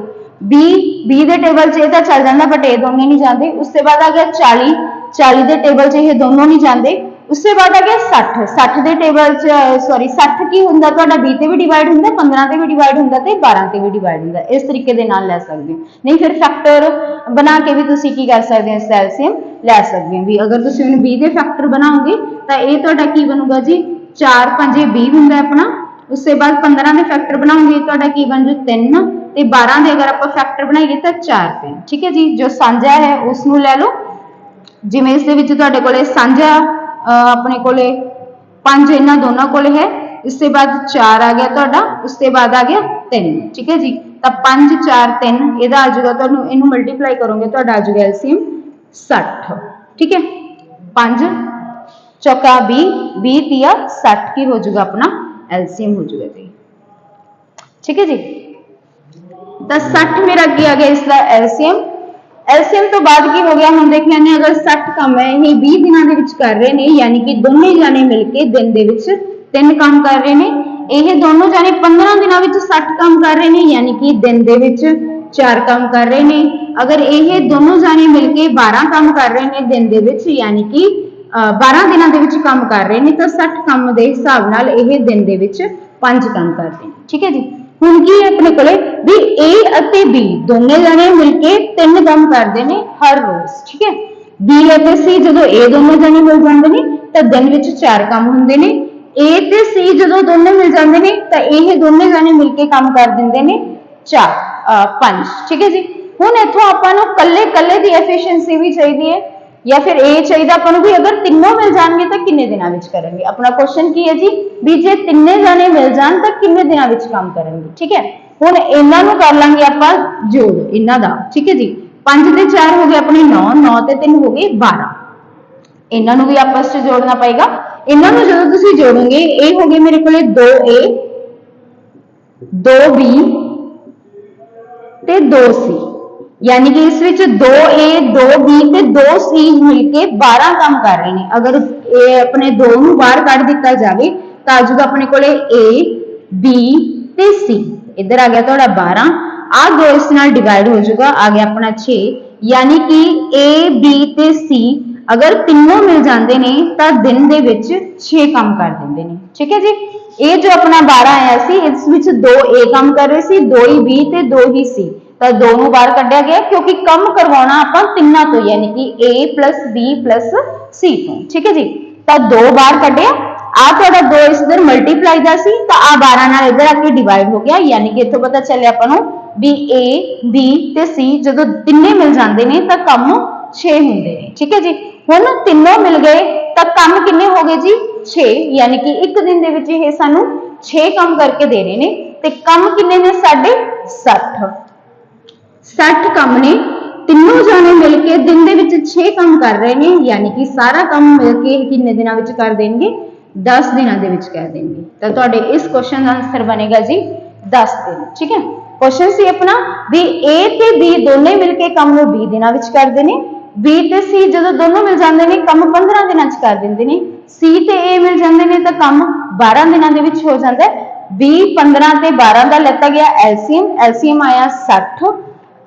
20 ਦੇ ਟੇਬਲ 'ਚ ਇਹ ਤਾਂ ਚੱਲ ਜਾਂਦਾ ਬਟ ਇਹ ਦੋਨੇ ਨਹੀਂ ਜਾਂਦੇ। ਉਸ ਤੋਂ ਬਾਅਦ ਆ ਗਿਆ 40 ਦੇ ਟੇਬਲ 'ਚ ਇਹ ਦੋਨੋਂ ਨਹੀਂ ਜਾਂਦੇ। ਉਸ ਤੋਂ ਬਾਅਦ ਆ ਗਿਆ 60 ਦੇ ਟੇਬਲ 'ਚ 60 ਕੀ ਹੁੰਦਾ ਤੁਹਾਡਾ 20 ਤੇ ਵੀ ਡਿਵਾਈਡ ਹੁੰਦਾ, 15 ਤੇ ਵੀ ਡਿਵਾਈਡ ਹੁੰਦਾ ਤੇ 12 ਤੇ ਵੀ ਡਿਵਾਈਡ ਹੁੰਦਾ। ਇਸ ਤਰੀਕੇ ਦੇ ਨਾਲ ਲੈ ਸਕਦੇ ਹੋ, ਨਹੀਂ ਫਿਰ ਫੈਕਟਰ ਬਣਾ ਕੇ ਵੀ ਤੁਸੀਂ ਕੀ ਕਰ ਸਕਦੇ ਹੋ, ਇਸ ਦਾ ਐਲਸੀਐਮ ਲੈ ਸਕਦੇ ਹੋ। ਵੀ ਅਗਰ ਤੁਸੀਂ ਇਹਨੂੰ 20 ਦੇ ਫੈਕਟਰ ਬਣਾਓਗੇ ਤਾਂ ਇਹ ਤੁਹਾਡਾ ਕੀ ਬਣੂਗਾ ਜੀ 4 5 20 ਹੁੰਦਾ ਆਪਣਾ। ਉਸ ਤੋਂ ਬਾਅਦ 15 ਦੇ ਫੈਕਟਰ ਬਣਾਓਗੇ ਤੁਹਾਡਾ ਕੀ ਬਣ ਜੂ 3 ਤੇ 12 ਦੇ ਅਗਰ ਆਪਾਂ ਫੈਕਟਰ ਬਣਾਈਏ ਤਾਂ 4 3। ਠੀਕ ਹੈ ਜੀ, ਜੋ ਸਾਂਝਾ ਹੈ ਉਸ ਨੂੰ ਲੈ ਲਓ। ਜਿਵੇਂ ਇਸ ਦੇ ਵਿੱਚ ਤੁਹਾਡੇ ਕੋਲੇ ਸਾਂਝਾ ਆਪਣੇ ਕੋਲੇ 5 ਇਹਨਾਂ ਦੋਨਾਂ ਕੋਲੇ ਹੈ। ਇਸ ਤੋਂ ਬਾਅਦ 4 ਆ ਗਿਆ ਤੁਹਾਡਾ, ਉਸ ਤੋਂ ਬਾਅਦ ਆ ਗਿਆ 3। ਠੀਕ ਹੈ ਜੀ, ਤਾਂ 5 4 3 ਇਹਦਾ ਆ ਜਾਊਗਾ ਤੁਹਾਨੂੰ, ਇਹਨੂੰ ਮਲਟੀਪਲਾਈ ਕਰੋਗੇ ਤੁਹਾਡਾ ਆ ਜਾਊਗਾ ਐਲਸੀਐਮ 60। ਠੀਕ ਹੈ, 5 ਚੌਕਾ 20 20 ਤੀਆ 60 ਕੀ ਹੋ ਜਾਊਗਾ ਆਪਣਾ ਐਲਸੀਐਮ ਹੋ ਜਾਊਗਾ ਜੀ। ਠੀਕ ਹੈ ਜੀ, ਤਾਂ 60 ਮੇਰਾ ਕੀ ਆ ਗਿਆ ਇਸ ਦਾ ਐਲਸੀਐਮ। ਐਲਸੀਐਮ ਤੋਂ ਬਾਅਦ ਕੀ ਹੋ ਗਿਆ, ਹੁਣ ਦੇਖ ਲੈਂਦੇ ਅਗਰ 60 ਕੰਮ ਹੈ ਇਹ 20 ਦਿਨਾਂ ਦੇ ਵਿੱਚ ਕਰ ਰਹੇ ਨੇ, ਯਾਨੀ ਕਿ ਦੋਨੇ ਜਾਣੇ ਮਿਲ ਕੇ ਦਿਨ ਦੇ ਵਿੱਚ 3 ਕੰਮ ਕਰ ਰਹੇ ਨੇ। ਇਹ ਦੋਨੋਂ ਜਾਣੇ 15 ਦਿਨਾਂ ਵਿੱਚ 60 ਕੰਮ ਕਰ ਰਹੇ ਨੇ, ਯਾਨੀ ਕਿ ਦਿਨ ਦੇ ਵਿੱਚ 4 ਕੰਮ ਕਰ ਰਹੇ ਨੇ। ਅਗਰ ਇਹ ਦੋਨੋਂ ਜਾਣੇ ਮਿਲ ਕੇ 12 ਕੰਮ ਕਰ ਰਹੇ ਨੇ ਦਿਨ ਦੇ ਵਿੱਚ, ਯਾਨੀ ਕਿ 12 ਦਿਨਾਂ ਦੇ ਵਿੱਚ ਕੰਮ ਕਰ ਰਹੇ ਨੇ, ਤਾਂ 60 ਕੰਮ ਦੇ ਹਿਸਾਬ ਨਾਲ ਇਹ ਦਿਨ ਦੇ ਵਿੱਚ 5 ਕੰਮ ਕਰਦੇ ਨੇ। ਠੀਕ ਹੈ ਜੀ, ਹੁਣ ਕੀ ਆਪਣੇ ਕੋਲੇ ਵੀ A ਅਤੇ B ਦੋਨੇ ਜਾਣੇ ਮਿਲ ਕੇ 3 ਕੰਮ ਕਰਦੇ ਨੇ ਹਰ ਰੋਜ਼। ਠੀਕ ਹੈ, B ਅਤੇ C ਜਦੋਂ ਇਹ ਦੋਨੋਂ ਜਾਣੇ ਮਿਲ ਜਾਂਦੇ ਨੇ ਤਾਂ ਦਿਨ ਵਿੱਚ 4 ਕੰਮ ਹੁੰਦੇ ਨੇ। A ਤੇ C ਜਦੋਂ ਦੋਨੇ ਮਿਲ ਜਾਂਦੇ ਨੇ ਤਾਂ ਇਹ ਦੋਨੇ ਜਾਣੇ ਮਿਲ ਕੇ ਕੰਮ ਕਰ ਦਿੰਦੇ ਨੇ 5। ਠੀਕ ਹੈ ਜੀ, ਹੁਣ ਇੱਥੋਂ ਆਪਾਂ ਨੂੰ ਕੱਲੇ ਦੀ ਐਫੀਸ਼ੀਐਂਸੀ ਵੀ ਚਾਹੀਦੀ ਹੈ ਜਾਂ ਫਿਰ ਇਹ ਚਾਹੀਦਾ ਆਪਾਂ ਨੂੰ ਵੀ ਅਗਰ ਤਿੰਨੋਂ ਮਿਲ ਜਾਣਗੇ ਤਾਂ ਕਿੰਨੇ ਦਿਨਾਂ ਵਿੱਚ ਕਰਨਗੇ। ਆਪਣਾ ਕੁਐਸਚਨ ਕੀ ਹੈ ਜੀ ਵੀ ਜੇ ਤਿੰਨੇ ਜਾਣੇ ਮਿਲ ਜਾਣ ਤਾਂ ਕਿੰਨੇ ਦਿਨਾਂ ਵਿੱਚ ਕੰਮ ਕਰਨਗੇ। ਠੀਕ ਹੈ, ਹੁਣ ਇਹਨਾਂ ਨੂੰ ਕਰ ਲਾਂਗੇ ਆਪਾਂ ਜੋੜ ਇਹਨਾਂ ਦਾ। ਠੀਕ ਹੈ ਜੀ, 5 ਤੇ 4 ਹੋ ਗਏ ਆਪਣੇ 9 9 ਤੇ 3 ਹੋ ਗਏ 12। ਇਹਨਾਂ ਨੂੰ ਵੀ ਆਪਸ ਵਿੱਚ ਜੋੜਨਾ ਪਏਗਾ। ਇਹਨਾਂ ਨੂੰ ਜਦੋਂ ਤੁਸੀਂ ਜੋੜੋਗੇ ਇਹ ਹੋ ਗਏ ਮੇਰੇ ਕੋਲੇ 2A 2B ਤੇ 2C, यानी कि इस विच 2A 2B ਤੇ 2C मिल के 12 काम कर रहे हैं। अगर ये अपने 2 ਨੂੰ ਬਾਹਰ ਕੱਢ ਦਿੱਤਾ ਜਾਵੇ ਤਾਂ ਆ ਜਾਊਗਾ ਆਪਣੇ ਕੋਲੇ A B ਤੇ C। इधर आ गया ਤੁਹਾਡਾ 12, ਆ 2 ਇਸ ਨਾਲ ਡਿਵਾਈਡ ਹੋ ਜਾਊਗਾ, ਆ ਗਿਆ ਆਪਣਾ 6। यानी कि A B ਤੇ C अगर तीनों मिल जाते हैं तो दिन ਦੇ ਵਿੱਚ 6 काम कर देंगे ने। ठीक है जी, ये जो अपना 12 आया सी इस विच 2A काम कर रहे सी, 2 ही B ते 2 ही C, तो 2 ਨੂੰ ਬਾਹਰ ਕੱਢਿਆ ਗਿਆ क्योंकि कम करवाना ਆਪਾਂ ਤਿੰਨਾਂ ਤੋਂ, यानी कि A plus B plus C ਤੋਂ। ठीक है जी, तो 2 ਬਾਹਰ ਕੱਢਿਆ, आ ਤੁਹਾਡਾ 2 ਇਸ ਇਧਰ ਮਲਟੀਪਲਾਈ ਦਾ ਸੀ ਤਾਂ ਆ 12 ਨਾਲ ਇਧਰ ਆ ਕੇ ਡਿਵਾਈਡ ਹੋ ਗਿਆ। यानी कि ਇੱਥੋਂ ਪਤਾ ਚੱਲਿਆ ਆਪਾਂ ਨੂੰ ਵੀ A B ਤੇ C ਜਦੋਂ ਤਿੰਨੇ ਮਿਲ ਜਾਂਦੇ ਨੇ ਤਾਂ ਕੰਮ 6 ਹੁੰਦੇ ਨੇ। ठीक है जी, ਹੁਣ ਤਿੰਨੋਂ ਮਿਲ ਗਏ ਤਾਂ ਕੰਮ ਕਿੰਨੇ ਹੋ ਗਏ ਜੀ 6, ਯਾਨੀ ਕਿ ਇੱਕ ਦਿਨ ਦੇ ਵਿੱਚ ਇਹ ਸਾਨੂੰ 6 ਕੰਮ ਕਰਕੇ ਦੇ ਰਹੇ ਨੇ ਤੇ ਕੰਮ ਕਿੰਨੇ ਨੇ ਸਾਡੇ 60 ਕੰਮ ਨੇ। ਤਿੰਨੋਂ ਜਾਣੇ ਮਿਲ ਕੇ ਦਿਨ ਦੇ ਵਿੱਚ 6 ਕੰਮ ਕਰ ਰਹੇ ਨੇ, ਯਾਨੀ ਕਿ ਸਾਰਾ ਕੰਮ ਮਿਲ ਕੇ ਕਿੰਨੇ ਦਿਨਾਂ ਵਿੱਚ ਕਰ ਦੇਣਗੇ 10 ਦਿਨਾਂ ਦੇ ਵਿੱਚ ਕਰ ਦੇਣਗੇ। ਤਾਂ ਤੁਹਾਡੇ ਇਸ ਕੁਐਸਚਨ ਦਾ ਆਨਸਰ ਬਣੇਗਾ ਜੀ 10 ਦਿਨ। ਠੀਕ ਹੈ, ਕੁਐਸਚਨ ਸੀ ਆਪਣਾ ਵੀ A ਤੇ B ਦੋਨੇ ਮਿਲ ਕੇ ਕੰਮ ਨੂੰ 20 ਦਿਨਾਂ ਵਿੱਚ ਕਰਦੇ ਨੇ। B ਤੇ C ਜਦੋਂ ਦੋਨੋਂ ਮਿਲ ਜਾਂਦੇ ਨੇ ਕੰਮ 15 ਦਿਨਾਂ ਚ ਕਰ ਦਿੰਦੇ ਨੇ। C ਤੇ A ਮਿਲ ਜਾਂਦੇ ਨੇ ਤਾਂ ਕੰਮ 12 ਦਿਨਾਂ ਦੇ ਵਿੱਚ ਹੋ ਜਾਂਦਾ ਹੈ। B 15 ਤੇ 12 ਦਾ ਲੈਤਾ ਗਿਆ ਐਲਸੀਐਮ ਆਇਆ 60।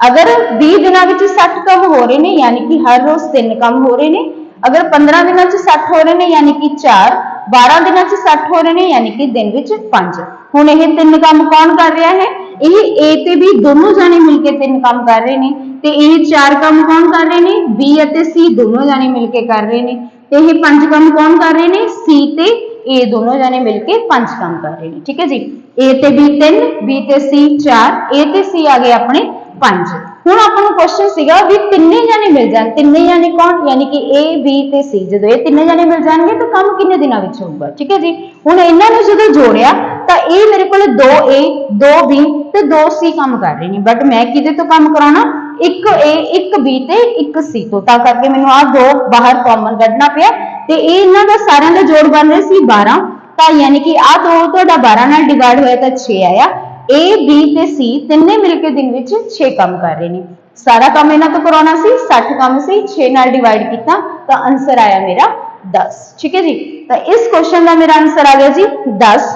अगर 20 ਦਿਨਾਂ ਵਿੱਚ 60 ਕੰਮ ਹੋ ਰਹੇ ਨੇ, यानी कि हर रोज 3 ਕੰਮ ਹੋ ਰਹੇ ਨੇ। अगर 15 ਦਿਨਾਂ ਚ 60 ਹੋ ਰਹੇ ਨੇ, यानी कि 4, 12 ਦਿਨਾਂ ਚ 60 ਹੋ ਰਹੇ ਨੇ, यानी कि दिन ਵਿੱਚ 5। ਹੁਣ ਇਹ 3 ਕੰਮ ਕੌਣ ਕਰ ਰਿਹਾ ਹੈ? ਇਹ A ਤੇ B ਦੋਨੋਂ ਜਾਣੇ ਮਿਲ ਕੇ 3 ਕੰਮ ਕਰ ਰਹੇ ਨੇ ਤੇ ਇਹ 4 ਕੰਮ ਕੌਣ ਕਰ ਰਹੇ ਨੇ? B ਅਤੇ C ਦੋਨੋਂ ਜਾਣੇ ਮਿਲ ਕੇ ਕਰ ਰਹੇ ਨੇ। ਤੇ ਇਹ 5 ਕੰਮ ਕੌਣ ਕਰ ਰਹੇ ਨੇ? C ਤੇ ए दोनों जाने मिलके 5 काम कर रहे हैं। ठीक है जी, ए ते बी 3, बी ते सी 4, ए ते सी आ गए अपने 5। ਹੁਣ ਆਪਾਂ ਨੂੰ क्वेश्चन ਸੀਗਾ ਵੀ ਤਿੰਨੇ ਜਾਣੇ ਮਿਲ ਜਾਣ, ਤਿੰਨੇ ਜਾਣੇ ਕੌਣ, ਯਾਨੀ ਕਿ A B ਤੇ C, ਜਦੋਂ ਇਹ ਤਿੰਨੇ ਜਾਣੇ ਮਿਲ ਜਾਣਗੇ ਤਾਂ ਕੰਮ ਕਿੰਨੇ ਦਿਨਾਂ ਵਿੱਚ ਹੋਊਗਾ। ਠੀਕ ਹੈ ਜੀ, ਹੁਣ ਇਹਨਾਂ ਨੂੰ ਜਦੋਂ ਜੋੜਿਆ ਤਾਂ ਇਹ ਮੇਰੇ ਕੋਲ 2A 2B ਤੇ 2C ਕੰਮ ਕਰ ਰਹੇ ਨੇ, ਬਟ ਮੈਂ ਕਿਹਦੇ ਤੋਂ ਕੰਮ ਕਰਾਉਣਾ, ਇੱਕ A ਇੱਕ B ਤੇ ਇੱਕ C ਤੋਂ, ਤਾਂ ਕਰਕੇ ਮੈਨੂੰ ਆ ਦੋ ਬਾਹਰ ਕਾਮਨ ਕੱਢਣਾ ਪਿਆ ਤੇ ਇਹ ਇਹਨਾਂ ਦਾ ਸਾਰਿਆਂ ਦਾ ਜੋੜ ਬਣ ਰਿਹਾ ਸੀ 12, ਤਾਂ ਯਾਨੀ ਕਿ ਆ ਦੋ ਤੁਹਾਡਾ 12 ਨਾਲ ਡਿਵਾਈਡ ਹੋਇਆ ਤਾਂ 6 ਆਇਆ। A B ਤੇ C ਤਿੰਨੇ ਮਿਲ ਕੇ ਦਿਨ ਵਿੱਚ 6 ਕੰਮ ਕਰ ਰਹੇ ਨੇ। ਸਾਰਾ ਕੰਮ ਇਹਨਾਂ ਤੋਂ ਕਰਾਉਣਾ ਸੀ, 60 ਕੰਮ ਸੀ, 6 ਨਾਲ ਡਿਵਾਈਡ ਕੀਤਾ ਤਾਂ ਆਨਸਰ ਆਇਆ ਮੇਰਾ 10। ठीक है जी, तो इस क्वेश्चन का मेरा आंसर आ गया जी 10।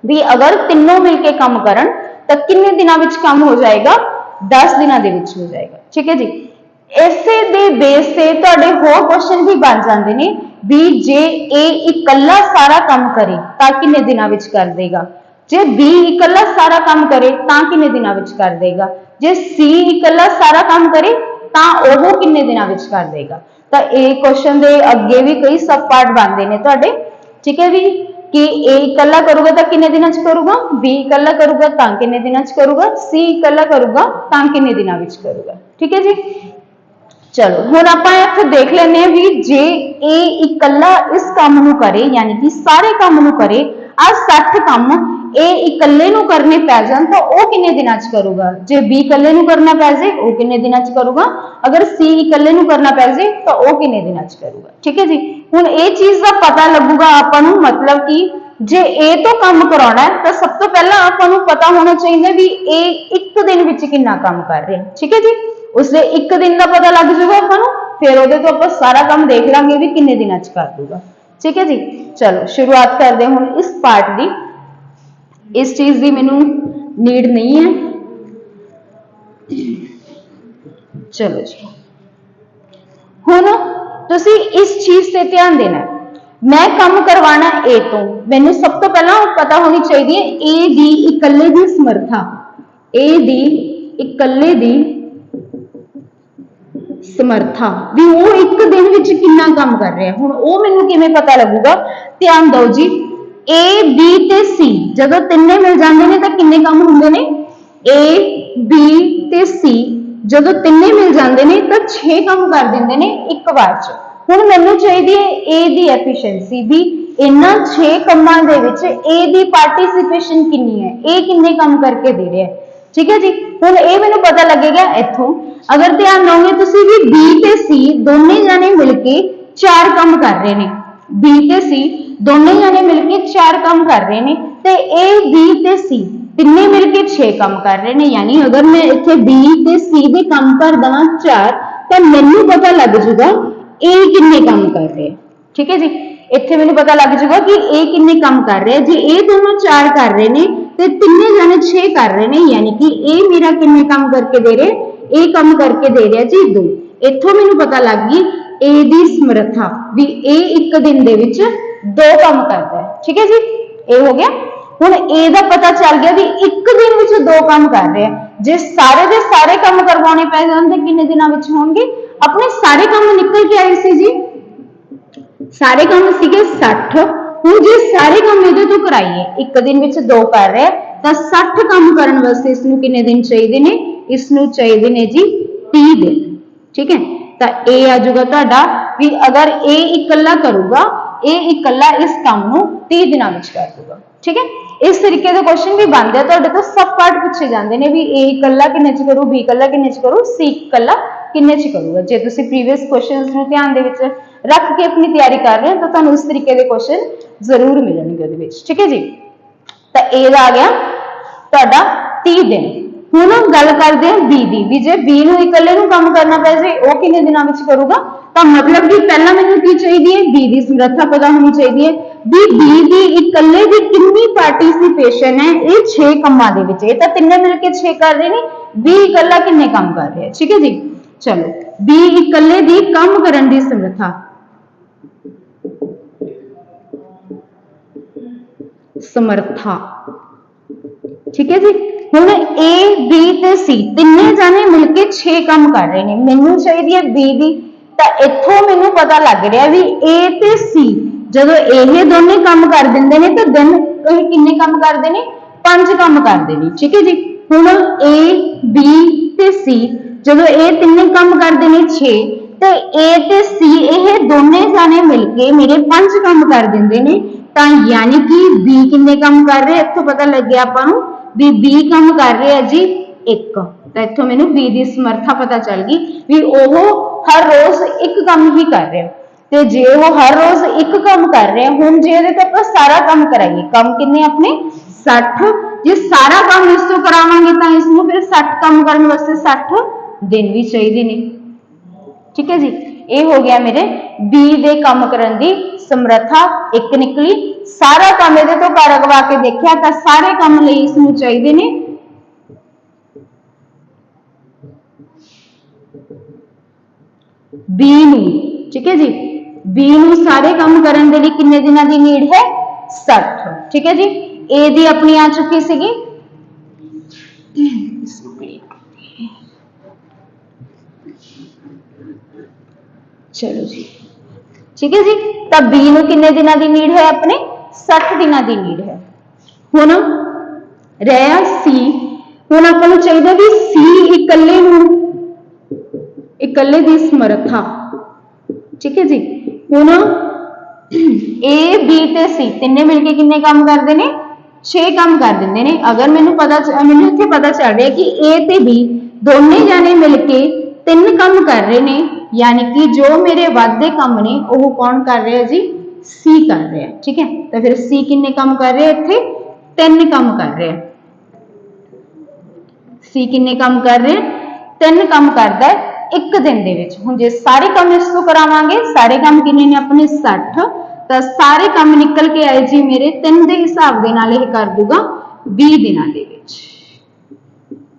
भी अगर तीनों मिलके काम करन तो कितने दिनों विच काम हो जाएगा, 10 दिनों दे विच हो जाएगा। ठीक है जी, इसे दे बेस से तुहाडे होर क्वेश्चन भी बन जाते हैं भी जे ए इकल्ला सारा काम करे तो कितने दिनों विच कर देगा, जे बी इकल्ला सारा काम करे तो कितने दिनों विच कर देगा, जे सी इकल्ला सारा काम करे तो वह कितने दिनों विच कर देगा। तो ये क्वेश्चन दे अगे भी कई सब पार्ट बनते हैं तुहाडे। ठीक है भी कि ए इकल्ला करूगा तो कितने दिनों च करूगा, बी इकल्ला करूगा तो कितने दिनों च करूगा, सी इकल्ला करूगा तो कितने दिनों विच करूगा। ठीक है जी, चलो हुण आपां इत्थे देख लैंदे हां भी जे ए इकल्ला इस काम नूं करे यानी कि सारे काम नूं करे, आ 60 काम ए इकल्ले नूं करने पै जाण तो वह कितने दिनों च करूगा, जे बी इकल्ले नूं करना पै जाए वह कितने दिनों च करूगा, अगर सी इकल्ले नूं करना पै जाए तो वह कितने दिनों च करूगा। ठीक है जी, हुण ये चीज का पता लगूगा आपां नूं, मतलब कि जे ए तो काम कराउणा है तो सब तो पहला आपां नूं पता होना चाहिए भी ए एक दिन विच कितना काम कर रहे हैं। ठीक है जी, उसले एक दिन का पता लग जाएगा आपां नूं, फिर उहदे तो आपां सारा काम देख लांगे भी कितने दिनों च कर दूगा। ठीक है जी, चलो शुरुआत करते हैं हुण इस पार्ट की। इस चीज की मैनू नीड नहीं है। चलो जी, हुण तुसी इस चीज से ध्यान देना, मैं काम करवाना ए तो मैनू सब तो पहला पता होनी चाहिए ए दी इकल्ले दी समर्था, ए दी इकल्ले दी समर्था भी वो एक दिन विच कितना काम कर रहा है। हुण वो मैनू किवें पता लगूगा, ध्यान दो जी, ए बी ते सी जदों तिन्ने मिल जाते हैं तो किन्ने काम होंदे ने, ए बी ते सी जदों तिन्ने मिल जाते हैं तो 6 काम कर देंदे ने एक बार च। हुण मैनू चाहिए ए दी एफिशिएंसी भी इन्हां 6 कामां दे विच ए दी पार्टिसिपेशन कितनी है, ए किन्ने काम करके दे रहा है। ठीक है जी, हुण ये मैनू पता लगेगा इत्थों। अगर ध्यान दोगे तुसीं भी बी ते सी दोने जाने मिलके 4 काम कर रहे हैं, बी ते सी दोने जाने मिलके 4 काम कर रहे हैं ते ए बी ते सी तिन्ने मिलके 6 काम कर रहे हैं। यानी अगर मैं इत्थे बी ते सी दे काम कर देवां 4 तो मैनू पता लग जाएगा ए किन्ने काम कर रहे हैं। ठीक है जी, इत्थे मैनू पता लग जाएगा कि ए किन्ने काम कर रहे हैं। जे ए दोनों 4 कर रहे हैं तो तिन्ने जाने 6 कर रहे हैं, यानी कि ए मेरा किन्ने काम करके दे रहे, ए काम करके दे रहा जी 2। इत्थों मैनू पता लग गई ए दी समर्था भी ए एक दिन दे विच 2 काम करता है। ठीक है जी, ए हो गया। हुण ए दा पता चल गया भी एक दिन विच 2 काम कर रहे हैं। जे सारे दे सारे काम करवाने पै जाण ते किन्ने दिनां विच होणगे, अपने सारे काम निकल के आए सी जी, सारे काम सीगे 60। हुण जे सारे काम इहदे तो कराइए एक दिन विच 2 कर रहे तो 60 काम करन वास्ते इसनूं किन्ने दिन चाहिए ने, इसनूं चाहिए ने जी 30 दिन। ठीक है, तो ए आ जाऊगा तुहाडा भी अगर ए इकल्ला करूगा, ए इकल्ला इस काम नूं 30 दिनां विच कर दूगा। ठीक है, इस तरीके के क्वेश्चन भी बनते हैं तुहाडे तो सब पार्ट पूछे जाते हैं भी ए इकल्ला किन्ने च करूँ, बी इकल्ला किन्ने च करूँ, सी इकल्ला किन्ने च करूँगा। जे तुसीं प्रीवियस क्वेश्चंस नूं ध्यान दे विच रख के अपनी तैयारी कर रहे हैं तो तुहानूं इस तरीके के क्वेश्चन जरूर मिलणगे उहदे विच। ठीक है जी, तो ए दा आ गया तुहाडा 30 दिन। हुण गल करदे हां बी दी, भी जे बी नूं इकल्ले नूं काम करना पै जाए वो कितने दिनों विच करूगा, तो मतलब कि पहला मैनूं की चाहिए बी दी समर्था पता होनी चाहिए भी बी दी इकल्ले दी कितनी पार्टिसिपेशन है ये 6 कामां दे विच। ये तां तिन्ने मिल के 6 कर रहे ने, बी इकल्ला किन्ने काम कर रहा है। ठीक है जी, चलो बी इकल्ले दी काम करन दी समर्था, समर्था। ठीक है जी, हुण ए बी ते सी तिन्ने जाने मिलके 6 काम कर रहे हैं, मैनू चाहिए बी दी, तो इत्थों मैनू पता लग रहा भी ए ते सी ਜਦੋਂ ਇਹ ਦੋਨੇ ਕੰਮ ਕਰ ਦਿੰਦੇ ਨੇ ਤਾਂ ਦਿਨ ਇਹ ਕਿੰਨੇ ਕੰਮ ਕਰਦੇ ਨੇ 5 ਕੰਮ ਕਰਦੇ ਨੇ ਠੀਕ ਹੈ ਜੀ। ਹੁਣ A B ਤੇ C ਜਦੋਂ ਇਹ ਤਿੰਨੇ ਕੰਮ ਕਰਦੇ ਨੇ 6 ਤੇ A ਤੇ C ਇਹ ਦੋਨੇ ਜਾਣੇ ਮਿਲ ਕੇ ਮੇਰੇ 5 ਕੰਮ ਕਰ ਦਿੰਦੇ ਨੇ ਤਾਂ ਯਾਨੀ ਕਿ B ਕਿੰਨੇ ਕੰਮ ਕਰ ਰਹੇ ਇੱਥੋਂ ਪਤਾ ਲੱਗਿਆ ਆਪਾਂ ਨੂੰ ਵੀ B ਕੰਮ ਕਰ ਰਿਹਾ ਜੀ 1 ਤਾਂ ਇੱਥੋਂ ਮੈਨੂੰ B ਦੀ ਸਮਰੱਥਾ ਪਤਾ ਚੱਲ ਗਈ ਵੀ ਉਹ ਹਰ ਰੋਜ਼ ਇੱਕ ਕੰਮ ਹੀ ਕਰ ਰਿਹਾ ਤੇ ਜੇ ਉਹ ਹਰ ਰੋਜ਼ ਇੱਕ ਕੰਮ ਕਰ ਰਿਹਾ ਹੁਣ ਜੇ ਇਹਦੇ ਤੇ ਆਪਾਂ ਸਾਰਾ ਕੰਮ ਕਰਾਂਗੇ ਕੰਮ ਕਿੰਨੇ ਆਪਣੇ 60 ਜੇ ਸਾਰਾ ਕੰਮ ਇਸ ਤੋਂ ਕਰਾਵਾਂਗੇ ਤਾਂ ਇਸ ਨੂੰ ਫਿਰ 60 ਕੰਮ ਕਰਨ ਵਾਸਤੇ 60 ਦਿਨ ਵੀ ਚਾਹੀਦੇ ਨੇ ਠੀਕ ਹੈ ਜੀ। ਇਹ ਹੋ ਗਿਆ ਮੇਰੇ B ਦੇ ਕੰਮ ਕਰਨ ਦੀ ਸਮਰੱਥਾ ਇੱਕ ਨਿਕਲੀ ਸਾਰਾ ਕੰਮ ਇਹਦੇ ਤੋਂ ਕਰਵਾ ਕੇ ਦੇਖਿਆ ਤਾਂ ਸਾਰੇ ਕੰਮ ਲਈ ਇਸ ਨੂੰ ਚਾਹੀਦੇ ਨੇ B ਨੂੰ ठीक है जी B ਨੂੰ ਸਾਰੇ ਕੰਮ ਕਰਨ ਦੇ ਲਈ ਕਿੰਨੇ ਦਿਨਾਂ ਦੀ ਨੀਡ ਹੈ 60 ठीक है जी। A ਦੀ ਆਪਣੀ ਆ ਚੁੱਕੀ ਸੀਗੀ चलो जी ठीक है जी तो B ਨੂੰ ਕਿੰਨੇ ਦਿਨਾਂ ਦੀ ਨੀਡ ਹੈ ਆਪਣੇ 60 ਦਿਨਾਂ ਦੀ ਨੀਡ ਹੈ। ਹੁਣ ਰਹਿਆ C ਹੁਣ ਆਪਾਂ ਨੂੰ ਚਾਹੀਦਾ ਵੀ C ਇਕੱਲੇ ਦੀ ਸਮਰੱਥਾ ठीक है जी। ਹੁਣ A B ਤੇ C ਤਿੰਨੇ ਮਿਲ ਕੇ ਕਿੰਨੇ ਕੰਮ ਕਰਦੇ ਨੇ 6 ਕੰਮ ਕਰ ਦਿੰਦੇ ਨੇ। ਅਗਰ ਮੈਨੂੰ ਇੱਥੇ ਪਤਾ ਚੱਲ ਰਿਹਾ ਕਿ A ਤੇ B ਦੋਨੇ ਜਾਣੇ ਮਿਲ ਕੇ 3 ਕੰਮ ਕਰ ਰਹੇ ਨੇ यानी कि जो मेरे वादे काम ने वो कौन कर रहा है जी C कर रहा है ठीक है। तो फिर C किन्ने काम कर रहे हैं इत्थे 3 काम कर रहे हैं C किन्ने काम कर रहे हैं 3 काम करता है एक दिन दे विच। हुण जे सारे काम इस तो करावांगे सारे काम किन्ने ने अपने 60 तो सारे काम निकल के आए जी मेरे 3 दे हिसाब दे नाल ये कर दूगा 20 दिनां दे विच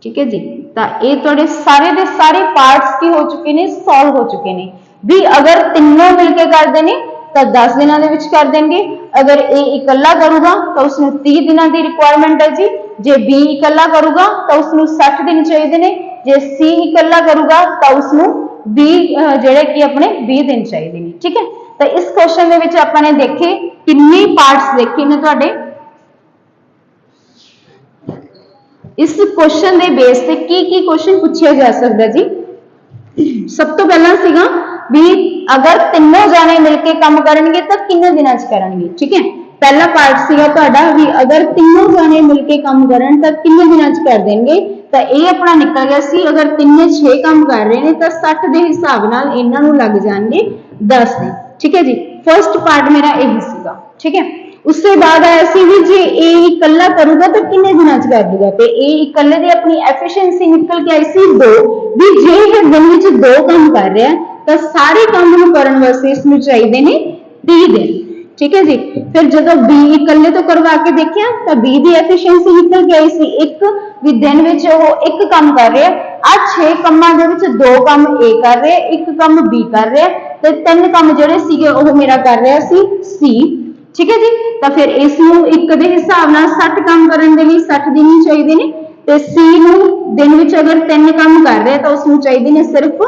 ठीक है जी। तो ये थोड़े सारे दे सारे पार्ट्स की हो चुके ने सॉल्व हो चुके ने भी अगर तीनों मिलके कर देने तो 10 दिनों दे विच कर देंगे। अगर ए इकल्ला करूगा तो उसनु 30 दिनों की रिक्वायरमेंट है जी। जे बी इकल्ला करूगा तो उसनु 60 दिन चाहिए ने जे सी इकल्ला करूगा तो उसनु बी जेड़े कि अपने 20 दिन चाहिए ने ठीक है। तो इस क्वेश्चन दे विच आपां ने देखे कितने पार्ट्स देखे ने तुहाडे इस क्वेश्चन के बेस पे की क्वेश्चन पूछा जा सकता जी। सब तो पहला सीगा भी अगर तीनों जाने मिलके काम करेंगे तो कितने दिनों च करेंगे ठीक है। पहला पार्ट सीगा तुहाडा भी अगर तीनों जाने मिलके काम करन तो कितने दिनों च कर देंगे तो ये अपना निकल गया सी अगर तिन्ने 6 काम कर रहे हैं तो 60 के हिसाब नाल इन्हां नूं लग जाएंगे 10 दिन ठीक है जी। फर्स्ट पार्ट मेरा यही सीगा ठीक है। उससे बाद आया सी भी जे ए इकल्ला करूगा तो कितने दिनों च कर दूगा तो ए इकल्ले दी अपनी एफिशिएंसी निकल के आई सी 2 भी जे ये दिन विच 2 काम कर रहा है तो सारे काम नूं करन वास्ते इसनूं चाहिए ने 30 दिन ठीक है जी। फिर जदों बी इकल्ले तो करवा के देखिया तो बी दी एफिशिएंसी निकल के आई सी 1 भी दिन विच वो 1 काम कर रहा है आ 6 कामां दे विच 2 काम ए कर रहा है 1 काम बी कर रहा है तो 3 काम जिहड़े सीगे वो मेरा कर रहा सी सी ठीक है जी। तो फिर इस एक दे हिसाब नाल 60 काम करने के लिए 60 दिन ही चाहिए ने ते सी नूं दिन विच अगर 3 काम कर रहे तो उसनूं चाहिए ने सिर्फ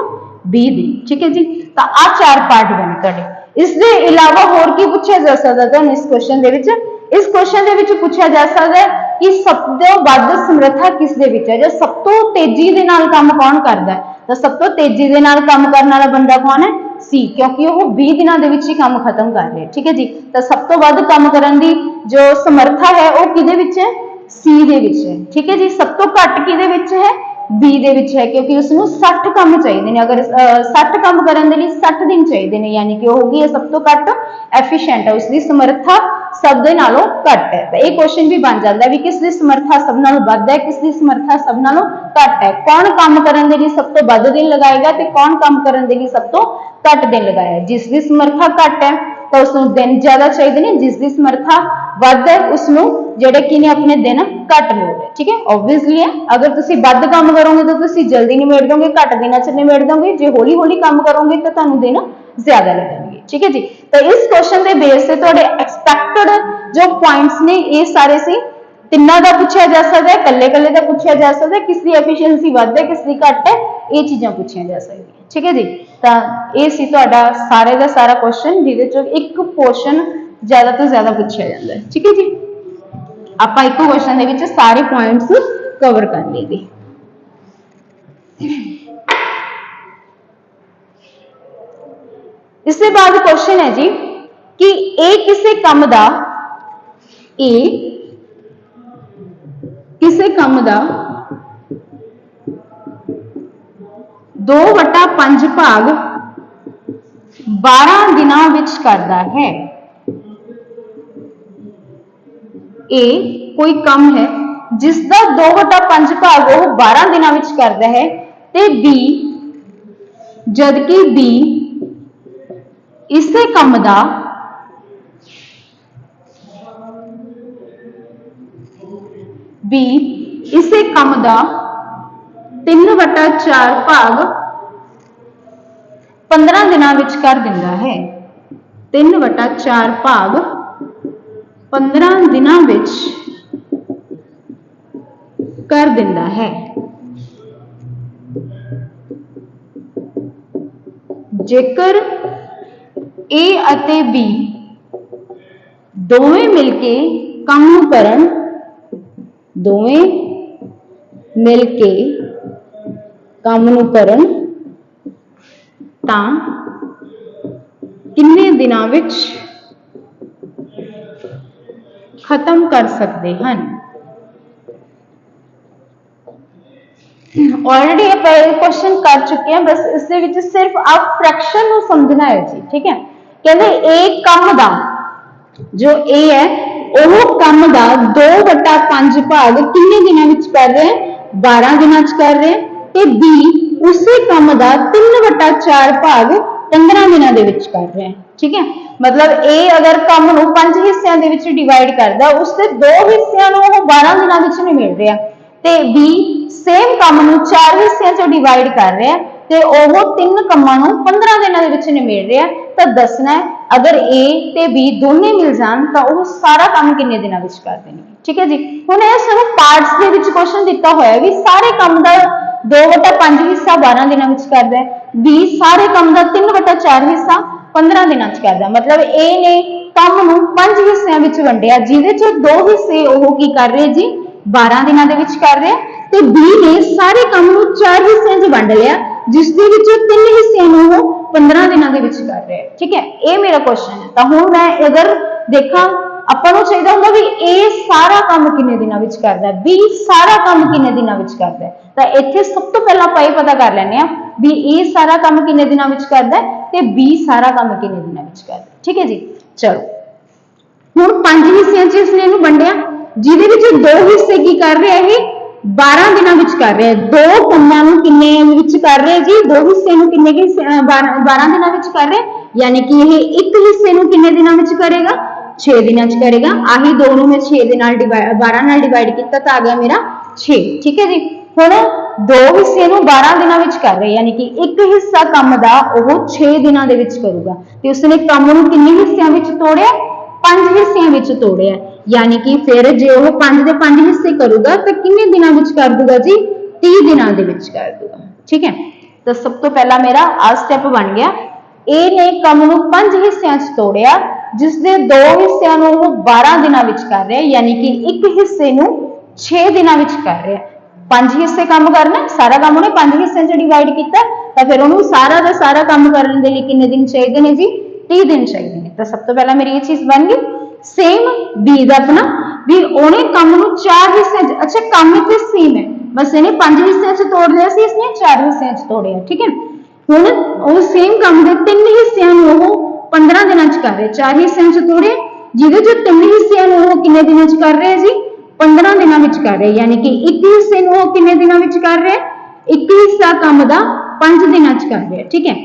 20 दिन ठीक है जी। तो आ 4 पार्ट बने तुहाडे। इस दे इलावा होर की पूछा जा सकदा तुहानूं इस क्वेश्चन दे विच इस क्वेश्चन दे विच पूछा जा सकदा है कि सब तो वध समर्था किस दे विच है जो सब तो तेजी दे नाल काम कौन करदा है तो सब तो तेजी दे नाल काम करने वाला बंदा कौन है सी क्योंकि वो 20 दिनों के विच ही काम खत्म कर रहे ठीक है जी। तो सब तो वध काम करने की जो समर्था है वो किहदे विच है सी दे विच है ठीक है जी। सब तो घट किहदे विच है बी दे विच है क्योंकि उसनूं 60 काम चाहिए ने अगर 60 काम करने के लिए 60 दिन चाहिए ने यानी कि वो होगी है सब तो घट एफिशिएंट है उसकी समर्था सब दे नालों घट है। तो ये क्वेश्चन भी बन जाता है भी किसकी समर्था सब नालों वध है किसकी समर्था सब नालों घट है कौन काम करने के लिए सब तो वध दिन लगाएगा तो कौन काम करने के लिए सब तो घट दिन लगाया। जिसकी समर्था घट है तो उसनूं दिन ज्यादा चाहिए ने जिसकी समर्था वध है उसनूं जिहड़े कि ने अपने दिन घट लोड़ है ठीक है। ऑब्वियसली है अगर तुसीं वध काम करोगे तो तुसीं जल्दी निबेड़ दोगे घट दिनां च निबेड़ दोगे जे हौली हौली काम करोगे तो तुहानूं दिन ज्यादा लगेंगे ठीक है जी। तो इस क्वेश्चन के बेस से तुहाडे एक्सपेक्टेड जो पॉइंट्स ने ये सारे सी तिन्ना का पूछा जा सकता है कल्ले कल्ले का पूछा जा सकता है किसकी एफिशिएंसी वध है किसकी घट है ये चीज़ां पूछियां जा सकदियां। ठीक है जी। तो ये सी तुहाडा सारे का सारा क्वेश्चन जिहदे चों एक पोर्शन ज़्यादा तो ज़्यादा पूछा जाता है, ठीक है जी। आप एक क्वेश्चन दे विच सारे पॉइंट्स कवर कर लेंगे। इसके बाद क्वेश्चन है जी कि ए किसे काम दा किसे काम दा 2/5 भाग 12 दिनां विच करदा है। ए कोई काम है जिसका 2/5 भाग वो 12 दिनां विच करदा है, ते बी जबकि बी इसे काम दा इसे काम दा 3/4 भाग 15 दिनां विच कर दिंदा है। 3/4 भाग 15 दिनां विच कर दिंदा है। जेकर ए अते बी दोवें मिलके काम करन, दोवें मिलके काम नूं करन तां किन्ने दिनां विच खत्म कर सकते हैं। ऑलरेडी आप क्वेश्चन कर चुके हैं, बस इसके सिर्फ आप फ्रैक्शन नूं समझना है जी, ठीक है। कहते ए काम दा जो ए है वो काम दा 2/5 भाग किन्ने दिनां विच कर रहे हैं, 12 दिनां च कर रहे हैं, ते बी उसे काम दा 3/4 भाग 15 दिनां दे विच कर रहे हैं, ठीक है। मतलब ए अगर काम नूं 5 हिस्सिਆਂ ਦੇ ਵਿੱਚ डिवाइड करदा, उसके 2 हिस्सिਆਂ ਨੂੰ ਉਹ 12 ਦਿਨਾਂ ਵਿੱਚ ਨਹੀਂ ਮਿਲ ਰਿਹਾ, ਤੇ बी सेम काम नूं 4 हिस्सिਆਂ ਚ डिवाइड कर रहा है, ਤੇ ਉਹ 3 ਕੰਮਾਂ ਨੂੰ 15 ਦਿਨਾਂ ਦੇ ਵਿੱਚ ਨਹੀਂ ਮਿਲ ਰਿਹਾ। ਤਾਂ ਦੱਸਣਾ ਹੈ अगर ए ते बी दोनों मिल जान तो वह सारा काम किन्ने दिनों विच कर देंगे, ठीक है जी। हुण ये सानू पार्ट्स दे विच क्वेश्चन दिता होया भी सारे काम दा 2/5 हिस्सा 12 दिनों विच करदा है, बी सारे काम दा 3/4 हिस्सा 15 दिनों विच करदा। मतलब ए ने काम नूं 5 हिस्सिਆਂ विच वंडिया, जिहदे चों 2 हिस्से ओह की कर रहे जी 12 दिनों दे विच कर रहे, ते बी ने सारे काम नूं 4 हिस्सिਆਂ च वंड लिया, जिस दे विच 3 हिस्सिਆਂ नूं ओह 15 दिनों के विच कर रहे हैं, ठीक है। ये मेरा क्वेश्चन है। तो हुण मैं अगर देखा आपां नूं चाहिदा हुंदा भी ए सारा काम किन्ने दिनों विच करदा है, बी सारा काम किन्ने दिनों विच करदा है, तो इत्थे सब तो पहला आपां ये पता कर लैंदे आ भी ए सारा काम किन्ने दिनों विच करदा है ते बी सारा काम किन्ने दिनों विच करदा है, ठीक है जी। चलो हुण 5 हिस्सिਆਂ ਚ इसने इहनूं वंडिया, जिहदे विच 2 हिस्से की कर रहे हैं 12 दिनों विच कर रहे हैं, 2 कामां नूं किन्ने विच कर रहे जी 2 हिस्से नूं किन्ने 12 दिनों विच कर रहे, यानी कि ये एक हिस्से नूं किन्ने दिनों विच करेगा 6 दिनों च करेगा। आही दो नूं मैं 6 दे नाल 12 नाल डिवाइड कीता तो आ गया मेरा 6, ठीक है जी। हुण 2 हिस्से नूं 12 दिनों विच कर रहे, यानी कि एक हिस्सा काम दा ओह 6 दिनों दे विच करूगा, ते उसने काम नूं किन्ने हिस्सिਆਂ विच तोड़िया 5 हिस्सिਆਂ विच तोड़िया, यानी कि फिर जे वो 5 दे 5 हिस्से करूगा तो किन्ने दिनों विच कर दूगा जी 30 दिनों दे विच कर दूगा, ठीक है। तो सब तो पहला मेरा आ स्टेप बन गया। ए ने काम नूं 5 हिस्सिਆਂ च तोड़िया, जिस दे 2 हिस्सिਆਂ नूं वो 12 दिनों विच कर रहा है, यानी कि एक हिस्से नूं 6 दिनों विच कर रहा है। 5 हिस्से काम करना, सारा काम उन्हें 5 हिस्सिਆਂ च डिवाइड किया, तो फिर उन्होंने सारा का सारा काम करने के लिए किन्ने दिन चाहिए ने जी 30 दिन चाहिए। तो सब तो पहला मेरी ये चीज बन गई। सेम बी दा अपना भी उन्हें काम नूं 4 हिस्से, अच्छा काम इत्थे सेम है, बस इन्हें 5 हिस्से च तोड़ लिया सी, इसने 4 हिस्से च तोड़िया, ठीक है। हुण वो सेम काम दे 3 हिस्सिਆਂ ਨੂੰ ਉਹ 15 ਦਿਨਾਂ ਚ कर रहे, 4 हिस्सिਆਂ च तोड़े, ਜਿਹਦੇ ਚ 3 हिस्सिਆਂ ਨੂੰ ਉਹ ਕਿੰਨੇ ਦਿਨਾਂ ਚ कर रहे जी 15 ਦਿਨਾਂ ਵਿੱਚ कर रहे, यानी कि एक हिस्से ਨੂੰ ਉਹ ਕਿੰਨੇ ਦਿਨਾਂ ਵਿੱਚ कर रहे, एक हिस्सा काम ਦਾ 5 ਦਿਨਾਂ ਚ कर रहे, ठीक है।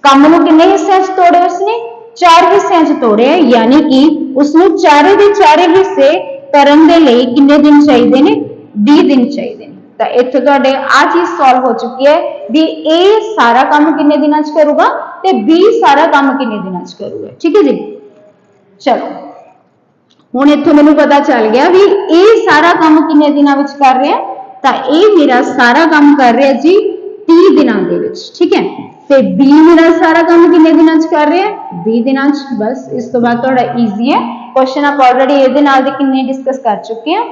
ਕੰਮ ਨੂੰ ਕਿੰਨੇ ਹਿੱਸਿਆਂ ਚ ਤੋੜੇ उसने 4 ਹਿੱਸਿਆਂ ਚ ਤੋੜੇ, यानी कि उसਨੂੰ ਚਾਰੇ ਦੇ ਚਾਰੇ ਹਿੱਸੇ ਕਰਨ ਦੇ ਲਈ ਕਿੰਨੇ ਦਿਨ ਚਾਹੀਦੇ ਨੇ 20 ਦਿਨ ਚਾਹੀਦੇ ਨੇ। ਤਾਂ ਇੱਥੇ ਤੁਹਾਡੇ ਆ ਚੀਜ਼ ਸੋਲਵ ਹੋ ਚੁੱਕੀ ਹੈ ਵੀ A ਸਾਰਾ ਕੰਮ ਕਿੰਨੇ ਦਿਨਾਂ ਚ ਕਰੂਗਾ ਤੇ B ਸਾਰਾ ਕੰਮ ਕਿੰਨੇ ਦਿਨਾਂ ਚ ਕਰੂਗਾ, ਠੀਕ ਹੈ ਜੀ। ਚਲੋ ਹੁਣ ਇੱਥੋਂ ਮੈਨੂੰ ਪਤਾ ਚੱਲ ਗਿਆ ਵੀ A ਸਾਰਾ ਕੰਮ ਕਿੰਨੇ ਦਿਨਾਂ ਵਿੱਚ ਕਰ ਰਿਹਾ, ਤਾਂ ਇਹ ਮੇਰਾ ਸਾਰਾ ਕੰਮ ਕਰ ਰਿਹਾ ਜੀ 30 ਦਿਨਾਂ ਦੇ ਵਿੱਚ, ਠੀਕ ਹੈ। ਤੇ बी मेरा सारा काम किन्ने दिनां च कर रहा है 20 दिनां च। बस इस तो बाद थोड़ा ईजी है क्वेश्चन, आप ऑलरेडी ये किन्ने डिस्कस कर चुके हैं।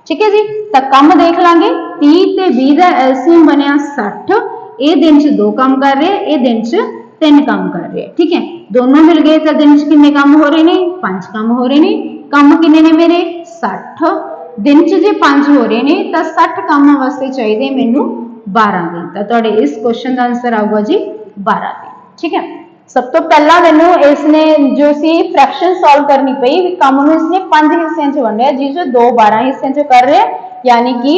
ठीक है जी, तो काम देख लांगे 30 ते 20 का एलसीएम बनया 60। ये दिन च 2 काम कर रहे हैं, ये दिन च 3 काम कर रहे हैं। ठीक है, दोनों मिल गए तो दिन च किन्ने काम हो रहे हैं 5 काम हो रहे हैं। काम किन्ने ने मेरे 60, दिन च जे 5 हो रहे हैं तो 60 कामों वास्ते चाहिए मैनू 12 दिन। तो तुहाडे इस क्वेश्चन का आंसर आऊगा जी 12 दिन। ठीक है, सब तो पहला मैनू इसने जो सी फ्रैक्शन सॉल्व करनी पई, काम नूं इसने 5 हिस्सों च वंडिया, जिस 2 12 हिस्सों च कर रहे हैं, यानी कि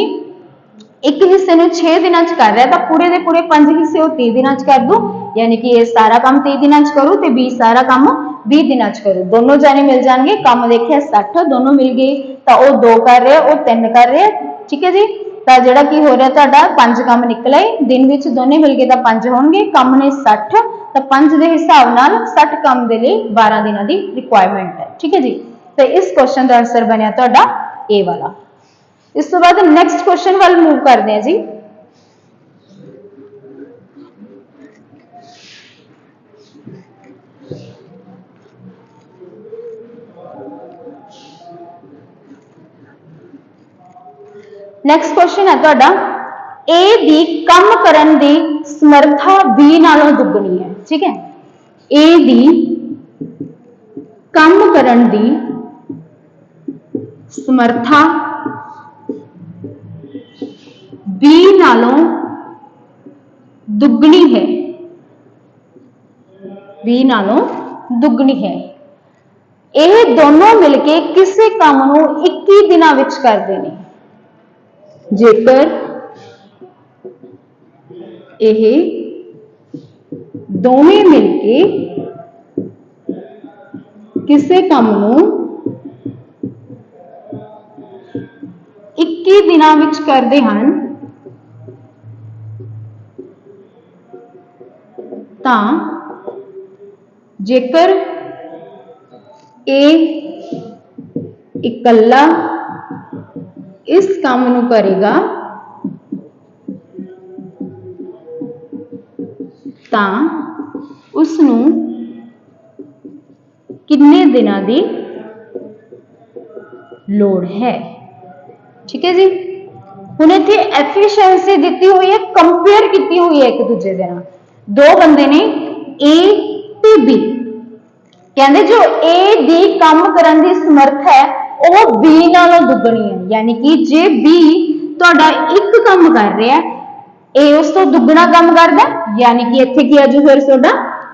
एक हिस्से नूं 6 दिनां च कर रहा है, तो पूरे दे पूरे 5 हिस्से वो 30 दिनां च कर दूं, यानी कि ये सारा काम 30 दिनां च करूं ते 20 सारा काम 20 दिनां च करूं। दोनों जाने मिल जाएंगे, काम देखिए 60 दोनों मिल गए, तो वो 2 कर रहे हैं, वो 3 कर रहे हैं। ठीक है जी, तो जिहड़ा की हो रहा तुहाडा 5 काम निकले, दिन विच दोने मिल गए तो 5 होणगे, काम ने 60, तो 5 के हिसाब नाल 60 काम के लिए 12 दिनों की रिक्वायरमेंट है। ठीक है जी, तो इस क्वेश्चन का आंसर बनया तुहाडा ए वाला। इस तो बाद नेक्स्ट क्वेश्चन वाल मूव करते हैं जी। नेक्स्ट क्वेश्चन है तुहाडा ए दी कम करन दी समर्था बी नालों दुगनी है। ठीक है, ए दी कम करन दी समर्था बी नालों दुगनी है, बी नालों दुगनी है। यह दोनों मिलके किसी काम नूं 21 दिनां विच करदे ने। जेकर यह दोवें मिलके किसी काम नूं 21 दिनां विच करदे हन, तां जेकर ए इकल्ला इस काम नूं करेगा तां उसनूं किन्ने दिनां दी लोड़ है। ठीक है जी, हुण इत्थे एफिशिएंसी दी हुई है, कंपेयर की हुई है एक दूजे दे नाल। 2 बंदे ने ए ते बी, कहंदे जो ए दी काम करन दी समर्थ है वो बी नालों दुगनी है, यानी कि जे बी तुहाडा एक काम कर रहा है, ए उस तो दुगना काम करदा, यानी कि इत्थे की आ जू फिर तुहाडा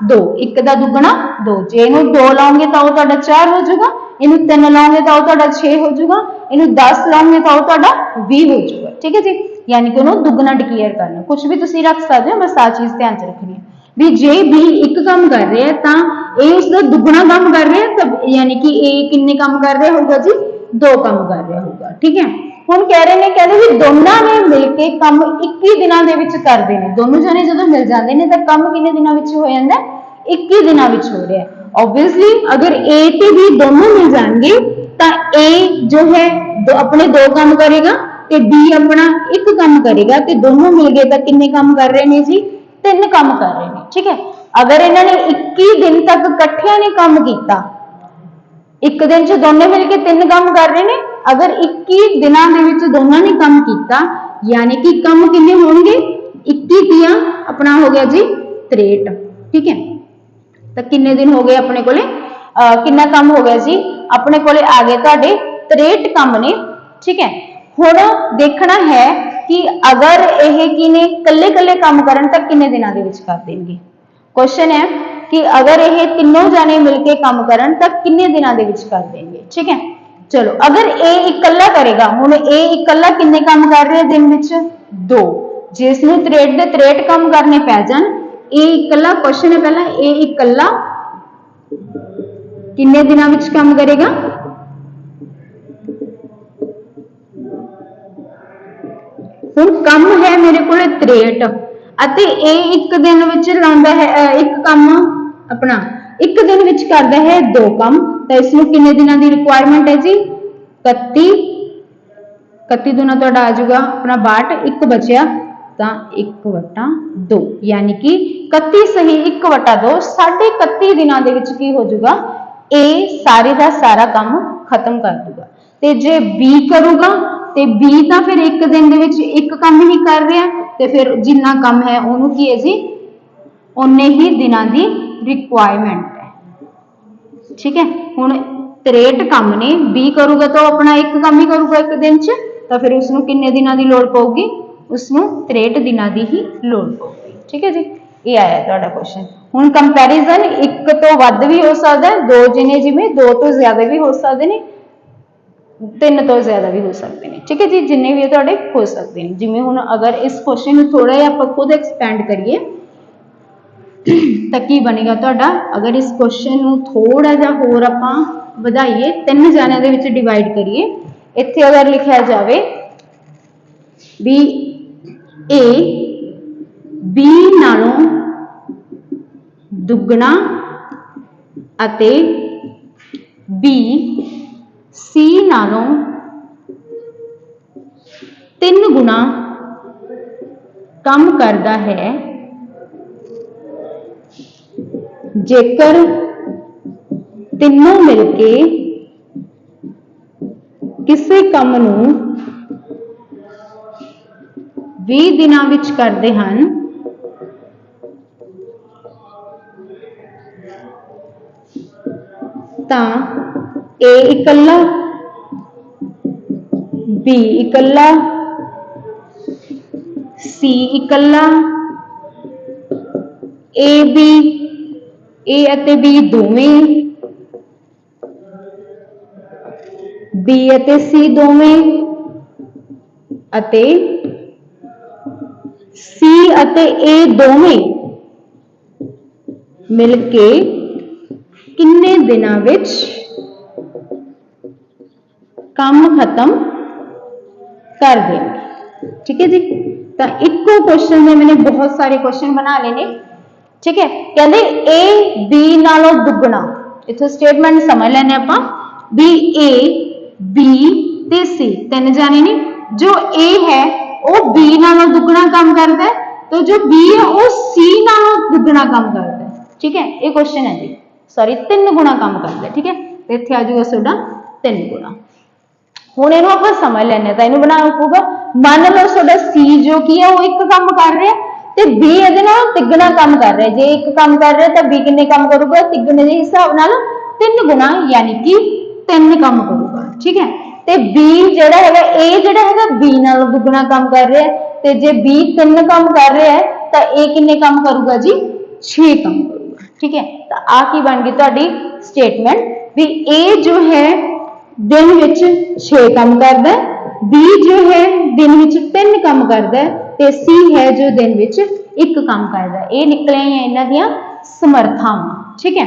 2, एक दा दुगना 2। जे इनू 2 लाओगे तो वो तुहाडा 4 हो जाएगा, इनू 3 लाओगे तो वो तुहाडा 6 हो जाएगा, इनू 10 लाओगे तो वो तुहाडा 20 हो जाएगा। ठीक है जी, यानी कि उन्होंने दुगना डिक्लेयर करना, कुछ भी तुसीं रख सकते हो, बस आ चीज ध्यान च रखनी है भी जे बी एक काम कर रहे हैं तो ए उसका दुगना काम कर रहे हैं, तब यानी कि ए किन्ने काम कर रहा होगा जी 2 काम कर रहा होगा। ठीक है, हुण कह रहे हैं कहते भी दोनों ने मिलके काम 21 दिनों के विच करते हैं। दोनों जने जो मिल जाते हैं तो काम किन्ने दिनों विच हो जाता है 21 दिनों विच हो रहा है। ऑब्वियसली अगर ए ते बी दोनों मिल जाएंगे तो ए जो है अपने 2 काम करेगा ते बी अपना एक काम करेगा, तो दोनों मिल गए तो किन्ने काम कर रहे हैं जी 3 काम कर रहे हैं। ठीक है, अगर इन्होंने 21 दिन तक कट्ठिया ने काम किया, एक दिन च दोनों मिलके 3 काम कर रहे हैं, अगर 21 दिनों के विच दोनों ने काम किया, यानी कि काम किन्ने होंगे 21 दियां अपना हो गया जी 63। ठीक है, तो किन्ने दिन हो गए अपने कोले, किन्ना काम हो गया जी अपने कोले आ गए तुहाडे 63 काम ने। ठीक है, हुण देखना है कि अगर यह की ने कल्ले कल्ले काम करन तां किन्ने दिनां दे विच कर देणगे। क्वेश्चन है कि अगर यह तीनों जाने मिलके काम करन तां किन्ने दिनां दे विच कर देणगे। ठीक है, चलो अगर ए इकल्ला करेगा, हुण ए इकल्ला किन्ने काम कर रहे दिन विच 2, जिसनूं 63 दे 63 काम करने पै जाण, ए इकल्ला क्वेश्चन है पहला ए इकल्ला किन्ने दिनां विच काम करेगा, हुण कम है मेरे को 63 अते ए एक दिन विच लाउंदा है एक काम अपना एक दिन विच करदा है 2 काम, तो इसनूं किन्ने दिनां दी रिक्वायरमेंट है जी 31 31 दूना तुहाडा आ जाऊगा अपना 62, एक बचिया ਤਾਂ 1/2 यानी कि 31 सही 1/2 31 ਦਿਨਾਂ ਦੇ ਵਿੱਚ ਕੀ ਹੋ ਜਾਊਗਾ A ਸਾਰੇ ਦਾ ਸਾਰਾ ਕੰਮ ਖਤਮ ਕਰ ਦੂਗਾ ਤੇ ਜੇ B ਕਰੂਗਾ ਤੇ B ਤਾਂ ਫਿਰ ਇੱਕ ਦਿਨ ਦੇ ਵਿੱਚ ਇੱਕ ਕੰਮ ਹੀ ਕਰ ਰਿਹਾ ਤੇ ਫਿਰ ਜਿੰਨਾ ਕੰਮ ਹੈ ਉਹਨੂੰ ਕੀ ਹੈ ਜੀ ਉਨੇ ਹੀ ਦਿਨਾਂ ਦੀ ਰਿਕੁਆਇਰਮੈਂਟ ਹੈ ठीक है हुण 63 काम ने B करूगा तो अपना एक काम ही करूगा एक दिन च तो फिर उसनों किन्ने दिनों की लोड़ पऊगी उसनों 63 दिनों की ही लोड़ पऊगी ठीक है जी ये आया तुहाडा क्वेश्चन हुण कंपैरिजन एक तो वध भी हो सकता है दो जिने जिवें दो तो ज्यादा भी हो सकते हैं 3 तो ज्यादा भी हो सकते हैं ठीक है जी जिन्ने भी तुहाडे हो सकते हैं जिवें हुण अगर इस क्वेश्चन नूं थोड़ा जिहा आपां खुद एक्सपैंड करिए तो की बनेगा तुहाडा अगर इस क्वेश्चन नूं थोड़ा जिहा होर आपां वधाइए 3 जाणियां दे विच डिवाइड करिए इत्थे अगर लिखिया जावे भी A B नालों दुगना अते B C नालों 3 गुना कम करदा है जेकर तीनों मिलके किसी काम नूं 20 दिनां विच करदे हन तां A इकल्ला B इकल्ला C इकल्ला A B A ਅਤੇ B ਦੋਵੇਂ B ਅਤੇ C ਦੋਵੇਂ ਅਤੇ C ਅਤੇ A ਦੋਵੇਂ ਮਿਲ ਕੇ ਕਿੰਨੇ ਦਿਨਾਂ ਵਿੱਚ ਕੰਮ ਖਤਮ कर देंगे ठीक है जी तो इको क्वेश्चन में मैंने बहुत सारे क्वेश्चन बना लेने ठीक है कहते A B नालों दुगना इत्थे स्टेटमेंट समझ लेने आपां भी A B ते C तीन जाने ने जो A है वो B नालों दुगना काम करता है तो जो B है वो C नालों दुगना काम करता है ठीक है ये क्वेश्चन है जी सॉरी 3 गुना काम करता है ठीक है इत्थे आ जाऊगा तुहाडा 3 गुना ਹੁਣ ਇਹਨੂੰ ਆਪਾਂ ਸਮਝ ਲੈਣੇ ਤਾਂ ਇਹਨੂੰ ਬਣਾਉਣਾ ਪਊਗਾ ਮੰਨ ਲਓ ਤੁਹਾਡਾ C ਜੋ ਕੀ ਹੈ ਉਹ ਇੱਕ ਕੰਮ ਕਰ ਰਿਹਾ ਤੇ B ਇਹਦੇ ਨਾਲ ਤਿੱਗਣਾ ਕੰਮ ਕਰ ਰਿਹਾ ਜੇ ਇੱਕ ਕੰਮ ਕਰ ਰਿਹਾ ਤਾਂ B ਕਿੰਨੇ ਕੰਮ ਕਰੂਗਾ ਤਿੱਗਣੇ ਦੇ ਹਿਸਾਬ ਨਾਲ 3 ਗੁਣਾ ਯਾਨੀ ਕਿ 3 ਕੰਮ ਕਰੂਗਾ ਠੀਕ ਹੈ ਤੇ B ਜਿਹੜਾ ਹੈਗਾ A ਜਿਹੜਾ ਹੈਗਾ B ਨਾਲ ਦੁੱਗਣਾ ਕੰਮ ਕਰ ਰਿਹਾ ਤੇ ਜੇ B 3 ਕੰਮ ਕਰ ਰਿਹਾ ਹੈ ਤਾਂ A ਕਿੰਨੇ ਕੰਮ ਕਰੂਗਾ ਜੀ 6 ਕੰਮ ਕਰੂਗਾ ਠੀਕ ਹੈ ਤਾਂ ਆ ਕੀ ਬਣ ਗਈ ਤੁਹਾਡੀ ਸਟੇਟਮੈਂਟ ਵੀ A ਜੋ ਹੈ दिन विच 6 काम करदा है B जो है दिन विच 3 काम करदा है ते C है जो दिन विच 1 काम करदा है ये निकले हैं इन्हां दियां समर्थावां ठीक है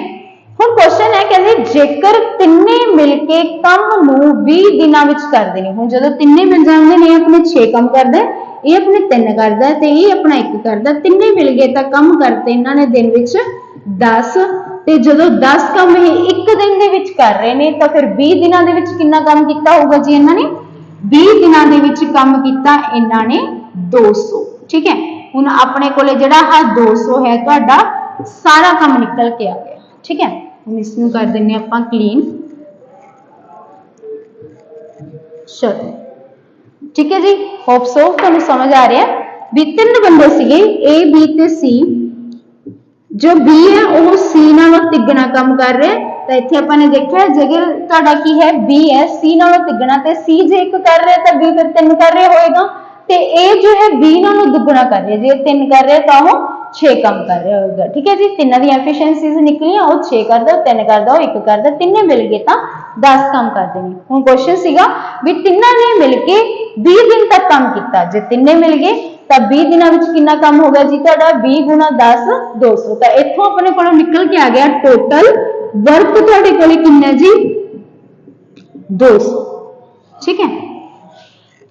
हुण क्वेश्चन है कहंदे जेकर तिन्ने मिलके काम नूं 20 दिनां विच करदे ने हुण जदों तिन्ने मिल जांदे ने अपने 6 काम करदा है ये अपने 3 करदा है ते ये अपना 1 करदा तिन्ने मिल गए तां काम करते इन्हां ने दिन विच 10 ਤੇ ਜਦੋਂ 10 ਕੰਮ ਇਹ ਇੱਕ ਦਿਨ ਦੇ ਵਿੱਚ ਕਰ ਰਹੇ ਨੇ ਤਾਂ ਫਿਰ 20 ਦਿਨਾਂ ਦੇ ਵਿੱਚ ਕਿੰਨਾ ਕੰਮ ਕੀਤਾ ਹੋਊਗਾ ਜੀ ਇਹਨਾਂ ਨੇ 20 ਦਿਨਾਂ ਦੇ ਵਿੱਚ ਕੰਮ ਕੀਤਾ ਇਹਨਾਂ ਨੇ 200 ਠੀਕ ਹੈ ਹੁਣ ਆਪਣੇ ਕੋਲੇ ਜਿਹੜਾ ਆ 200 ਹੈ ਤੁਹਾਡਾ ਸਾਰਾ ਕੰਮ ਨਿਕਲ ਕੇ ਆ ਗਿਆ ਠੀਕ ਹੈ ਹੁਣ ਇਸ ਨੂੰ ਕਰ ਦਿੰਨੇ ਆਪਾਂ ਕਲੀਨ ਚਲੋ ਠੀਕ ਹੈ ਜੀ ਹੋਪ ਸੋ ਤੁਹਾਨੂੰ ਸਮਝ ਆ ਰਿਹਾ ਵੀ ਤਿੰਨ ਬੰਦੇ ਸੀਗੇ A B ਤੇ C जो B है वो C नालों तिगना काम कर रहा है तो इत्थे आपां ने देखा जगह तुहाडा की है B है C नालों तिगना ते C जे 1 कर रहा है तो B फिर 3 कर रहा होएगा ते A जो है B नालों दुगना कर रहा है जे 3 कर रहा है तो वो 6 काम कर रहा होगा ठीक है जी तीनों दी एफिशिएंसीज निकलियां वो 6 करदा 3 करदा 1 करदा तीने मिल गए तो 10 काम करते हैं हुण क्वेश्चन सीगा भी तीनों ने मिलके 20 दिन तक काम किया जे तीने मिल गए तो 20 दिनों में कितना काम होगा जी तुहाडा 20 गुना 10 200 तो इत्थों अपने को निकल के आ गया टोटल वर्क तुहाडे कोले कितना जी 200 ठीक है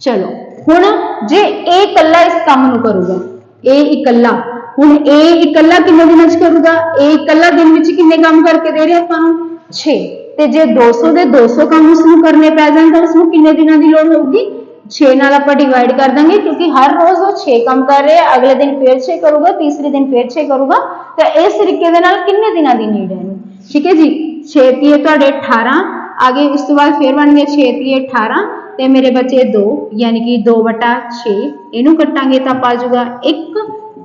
चलो हुण जे A इकल्ला इस काम नूं करूगा A इकल्ला हुण A इकल्ला कितने दिनों च करूगा A इकल्ला दिन विच कितने काम करके दे रहा आपां नूं 6 ते जे 200 दे 200 काम उसनूं करने पै जाण तां उसनूं कितने दिनों की लोड़ होगी 6 ਨਾਲ ਆਪਾਂ ਡਿਵਾਈਡ ਕਰ ਦਾਂਗੇ क्योंकि हर रोज वो 6 काम कर रहे हैं, अगले दिन फिर 6 करूगा, तीसरे दिन फिर 6 करूगा, तो इस तरीके दे नाल किन्ने दिनां दी नीड है इहनूं। ठीक है जी, 6 तीए तुहाडे 18 आ गए, उस तो बाद फिर बन गए 6 तीए 18 ते मेरे बचे 2 यानी कि 2/6 इहनूं कटांगे तां आ जाऊगा 1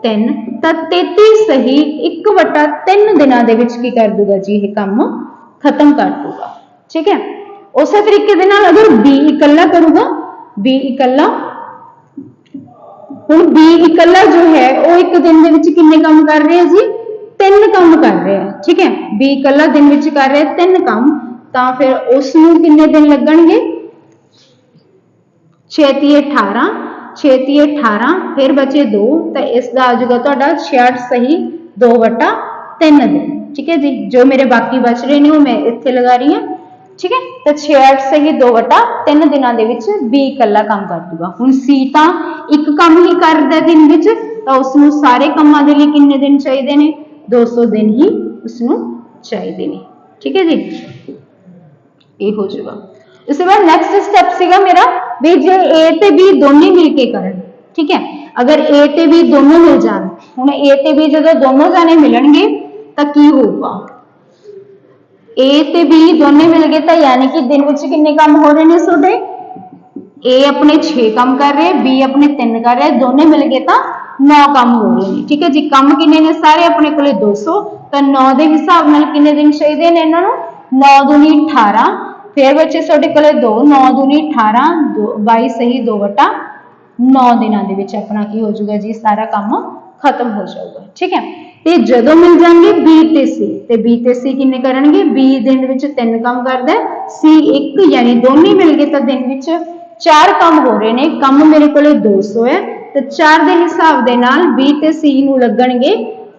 3 तां 33 सही 1/3 दिनां दे विच की कर दूगा जी, यह काम खत्म कर दूगा। ठीक है, उस तरीके दे नाल अगर बी इकल्ला करूगा, बी इकल्ला, हुण बी इकल्ला जो है वो एक दिन दे विच किन्ने काम कर रहे हैं जी, 3 काम कर रहे हैं। ठीक है, बी इकल्ला दिन विच कर रहे 3 काम, तां फिर उसनूं किन्ने दिन लगणगे, 6 तीए 18 6 तीए 18 फिर बचे 2 तो इसका आ जाएगा तुहाडा 66 सही 2/3 दिन। ठीक है जी, जो मेरे बाकी बच रहे ने वो मैं इत्थे लगा रही हूं। ठीक है, तो 66 सही 2/3 दिनां दे विच बी इकल्ला काम कर दूगा। हुण सी तां एक काम ही करदा दिन विच, तो उसनूं सारे कामां दे लई किन्ने दिन चाहिए ने, 200 दिन ही उसनूं चाहिए ने। ठीक है जी, ये हो जाएगा। उसके बाद नेक्स्ट स्टेप सीगा मेरा भी जे ए ते बी दोनों मिलके करन। ठीक है, अगर ए ते बी दोनों मिल जान, हुण ए ते बी जदों दोनों जाने मिलणगे तां की होऊगा, ए ते बी दोनों मिल गए तो यानी कि दिन विच किन्ने काम हो रहे हैं सोडे, ए अपने 6 काम कर रहे, बी अपने 3 कर रहे, दोनों मिल गए तो 9 काम हो रहे हैं। ठीक है जी, काम किन्ने ने सारे अपने कोले 200, तो 9 के हिसाब नाल किन्ने दिन चाहिए ने इन्हां नूं, 9 दूनी 18 फिर बच्चे साडे कोले 2, 9 दूनी 18 22 सही 2/9 दिनां दे विच अपना की हो जाऊगा जी, सारा काम खत्म हो जाऊगा। ठीक है, ते जदों मिल जाएंगे बी ते सी, ते बी ते सी किन्ने करनगे, बी दिन विच 3 काम करदा है, सी 1 यानी दोनों मिल गए तो दिन विच 4 काम हो रहे ने, काम मेरे कोले 200 है, तो 4 के हिसाब दे नाल बी ते सी नूं लगणगे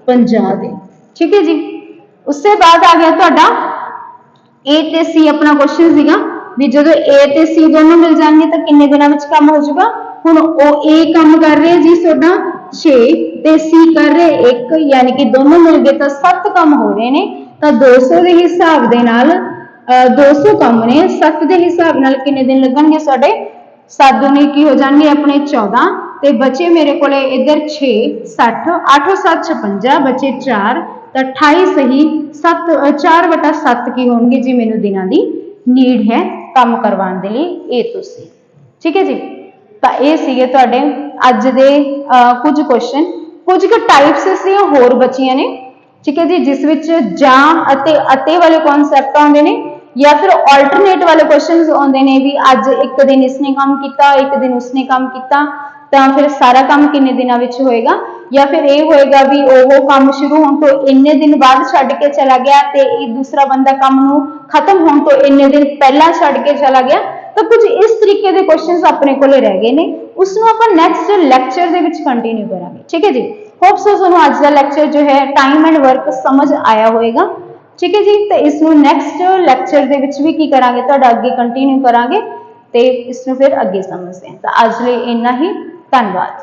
50 दिन। ठीक है जी, उससे बाद आ गया तुहाडा ए ते सी अपना क्वेश्चन सीगा भी जदों ए ते सी दोनों मिल जाएंगे तो किन्ने दिनां विच काम हो जाऊगा। हुण ओ ए काम कर रहे जी सोडा 6 ते सी कर रहे 1 यानी कि दोनों मिल गए तो 7 काम हो रहे ने, तो 200 के हिसाब दे नाल 200 काम ने, 7 के हिसाब नाल किन्ने दिन लगणगे साडे, 7 दूनी की हो जाएंगे अपने 14 ते बचे मेरे कोले इधर 6 60 8 7 56 बचे 4 तो 28 सही 4/7 की होंगे जी मैनू दिनां दी नीड है काम करवाने दे लई ए तो सी। ठीक है जी, तो ये सीगे तुहाडे अज दे कुछ क्वेश्चन, कुछ टाइप्स सी होर बचियां ने। ठीक है जी, जिस विच जां अते वाले कॉन्सैप्ट आउंदे ने या फिर ऑल्टरनेट वाले क्वेश्चन आउंदे ने भी अज एक दिन इसने काम किया एक दिन उसने काम किया तो फिर सारा काम किन्ने दिनां विच होएगा, या फिर ये होएगा भी वो काम शुरू होने तो इन्ने दिन बाद छड्ड के चला गया ते दूसरा बंदा काम नूं खत्म होने तो इन्ने दिन पहला छड्ड के चला गया। तो कुछ इस तरीके के क्वेश्चंस अपने कोले रह गए ने, उसनूं आपां नैक्सट लैक्चर दे विच कंटिन्यू करांगे। ठीक है जी, होप सो तुहानूं अज दा लैक्चर जो है टाइम एंड वर्क समझ आया होएगा। ठीक है जी, तो इसनूं नैक्सट लैक्चर दे विच भी की करांगे, तुहाडा अगे कंटिन्यू करांगे ते इसनूं फिर अगे समझदे हां। तो अज लई इन्ना ही, धन्नवाद।